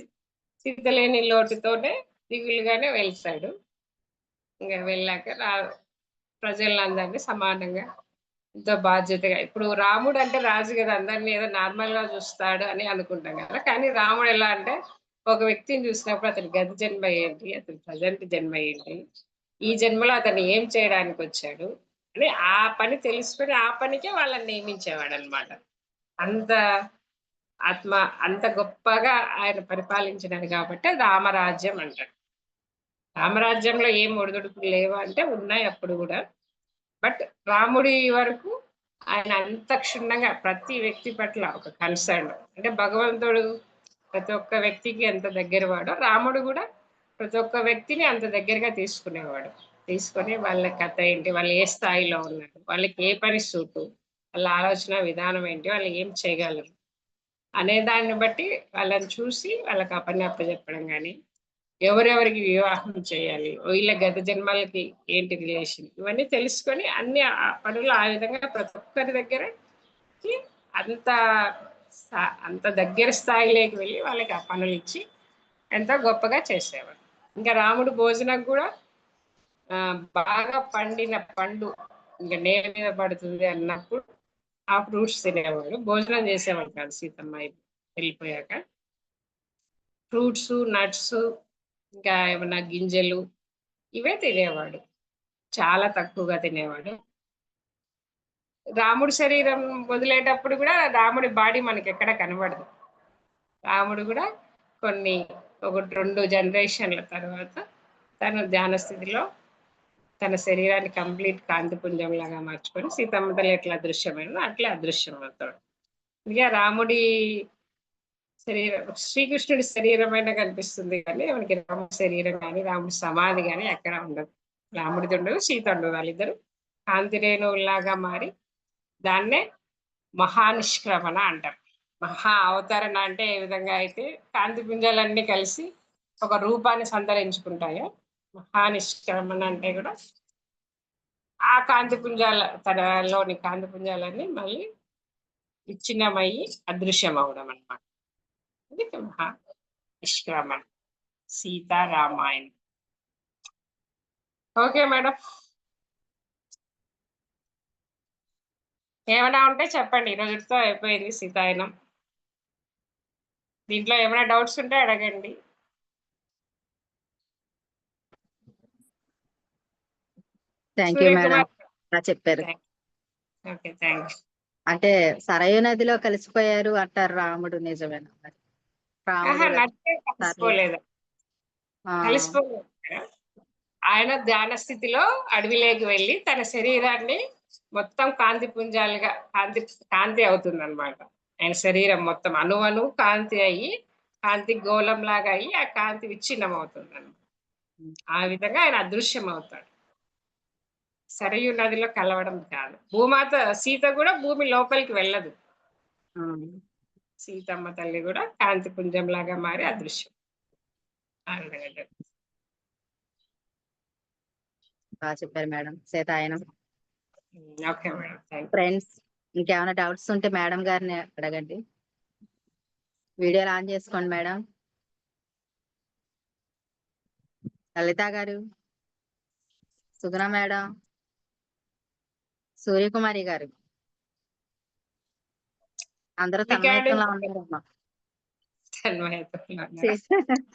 సీత లేని లోటుతోనే దిగులుగానే వెళ్తాడు. ఇంకా వెళ్ళాక ప్రజలందరినీ సమానంగా ఎంతో బాధ్యతగా, ఇప్పుడు రాముడు అంటే రాజు కదా, అందరినీ ఏదో నార్మల్ గా చూస్తాడు అని అనుకుంటాం కదా, కానీ రాముడు ఎలా అంటే ఒక వ్యక్తిని చూసినప్పుడు అతని గత జన్మ ఏంటి, అతని ప్రజెంట్ జన్మ ఏంటి, ఈ జన్మలో అతను ఏం చేయడానికి వచ్చాడు అని ఆ పని తెలుసుకొని ఆ పనికే వాళ్ళని నియమించేవాడు అనమాట. అంత ఆత్మ, అంత గొప్పగా ఆయన పరిపాలించినది కాబట్టి అది రామరాజ్యం అంటారు. రామరాజ్యంలో ఏం ఒడిదుడుకులు లేవా అంటే ఉన్నాయి అప్పుడు కూడా. బట్ రాముడి వరకు ఆయన అంత క్షుణ్ణంగా ప్రతి వ్యక్తి పట్ల ఒక కన్సర్న్, అంటే భగవంతుడు ప్రతి ఒక్క వ్యక్తికి ఎంత దగ్గర వాడో రాముడు కూడా ప్రతి ఒక్క వ్యక్తిని అంత దగ్గరగా తీసుకునేవాడు. తీసుకొని వాళ్ళ కథ ఏంటి, వాళ్ళు ఏ స్థాయిలో ఉన్నారు, వాళ్ళకి ఏ పని సూటు, వాళ్ళ ఆలోచన విధానం ఏంటి, వాళ్ళు ఏం చేయగలరు అనే దాన్ని బట్టి వాళ్ళని చూసి వాళ్ళకి ఆ పని అప్పచెప్పడం కానీ, ఎవరెవరికి వివాహం చేయాలి, వీళ్ళ గత జన్మలకి ఏంటి రిలేషన్, ఇవన్నీ తెలుసుకొని అన్ని ఆ పనులు ఆ విధంగా ప్రతి ఒక్కరి దగ్గరకి అంత అంత దగ్గర స్థాయిలోకి వెళ్ళి వాళ్ళకి ఆ పనులు ఇచ్చి ఎంతో గొప్పగా చేసేవాడు. ఇంకా రాముడు భోజనం కూడా బాగా పండిన పండు ఇంకా నేల మీద పడుతుంది అన్నప్పుడు ఆ ఫ్రూట్స్ తినేవాడు. భోజనం చేసేవాడు కాదు సీతమ్మ వెళ్ళిపోయాక. ఫ్రూట్స్, నట్స్, ఇంకా ఏమన్నా గింజలు ఇవే తినేవాడు. చాలా తక్కువగా తినేవాడు. రాముడి శరీరం వదిలేటప్పుడు కూడా రాముడి బాడీ మనకి ఎక్కడ కనబడదు. రాముడు కూడా కొన్ని ఒక 2 జనరేషన్ల తర్వాత తన ధ్యాన స్థితిలో తన శరీరాన్ని కంప్లీట్ కాంతిపుంజం లాగా మార్చుకొని సీతమ్మ తల్లి ఎట్లా అదృశ్యమైనదో అట్లే అదృశ్యం అవుతాడు. ఇక రాముడి శరీరం శ్రీకృష్ణుడి శరీరమైనా కనిపిస్తుంది కానీ మనకి రాముడి శరీరం కానీ రాముడి సమాధి కానీ ఎక్కడ ఉండదు. రాముడిది ఉండదు, సీత ఉండదు. వాళ్ళిద్దరు కాంతి రేణువుల్లాగా మారి దాన్నే మహానిష్క్రమణ అంటారు. మహా అవతరణ అంటే ఏ విధంగా అయితే కాంతి పుంజాలన్నీ కలిసి ఒక రూపాన్ని సంతరించుకుంటాయో, మహానిష్క్రమణ అంటే కూడా ఆ కాంతి పుంజాల తనలోని కాంతి పుంజాలన్నీ మళ్ళీ విచ్ఛిన్నమయ్యి అదృశ్యం అవడం అన్నమాట. ఇది మహా నిష్క్రమణ సీతారామాయణం. ఓకే మేడం, ఏమైనా ఉంటే చెప్పండి. ఈరోజుతో అయిపోయింది సీతాయనం. దీంట్లో ఏమైనా డౌట్స్ ఉంటే అడగండి. థ్యాంక్ యూ మేడం, చెప్పారు. Okay, thank you. అంటే సరయూ నదిలో కలిసిపోయారు అంటారు రాముడు, నిజమేనా? కలిసిపోలేదు. ఆయన ధ్యాన స్థితిలో అడవిలోకి వెళ్ళి తన శరీరాన్ని మొత్తం కాంతి పుంజాలుగా కాంతి అవుతుంది అనమాట. ఆయన శరీరం మొత్తం అణువణువు కాంతి అయ్యి కాంతి గోళం లాగా అయ్యి ఆ కాంతి విచ్ఛిన్నం అవుతుంది అనమాట. ఆ విధంగా ఆయన అదృశ్యం అవుతాడు. సరయూ నదిలో కలవడం కాదు. భూమాత సీత కూడా భూమి లోపలికి వెళ్ళదు. సీతమ్మ తల్లి కూడా కాంతి పుంజం లాగా మారి అదృశ్యం. బాగా చెప్పారు మేడం. సీతాయనం. ఓకే మేడం, ఫ్రెండ్స్ ఇంకేమైనా డౌట్స్ ఉంటే మేడం గారిని అడగండి. వీడియోలు ఆన్ చేసుకోండి మేడం. లలిత గారు, సుగుణ మేడం, సూర్యకుమారి గారు అందరూ తన్మయత్వంలో ఉన్నారమ్మా.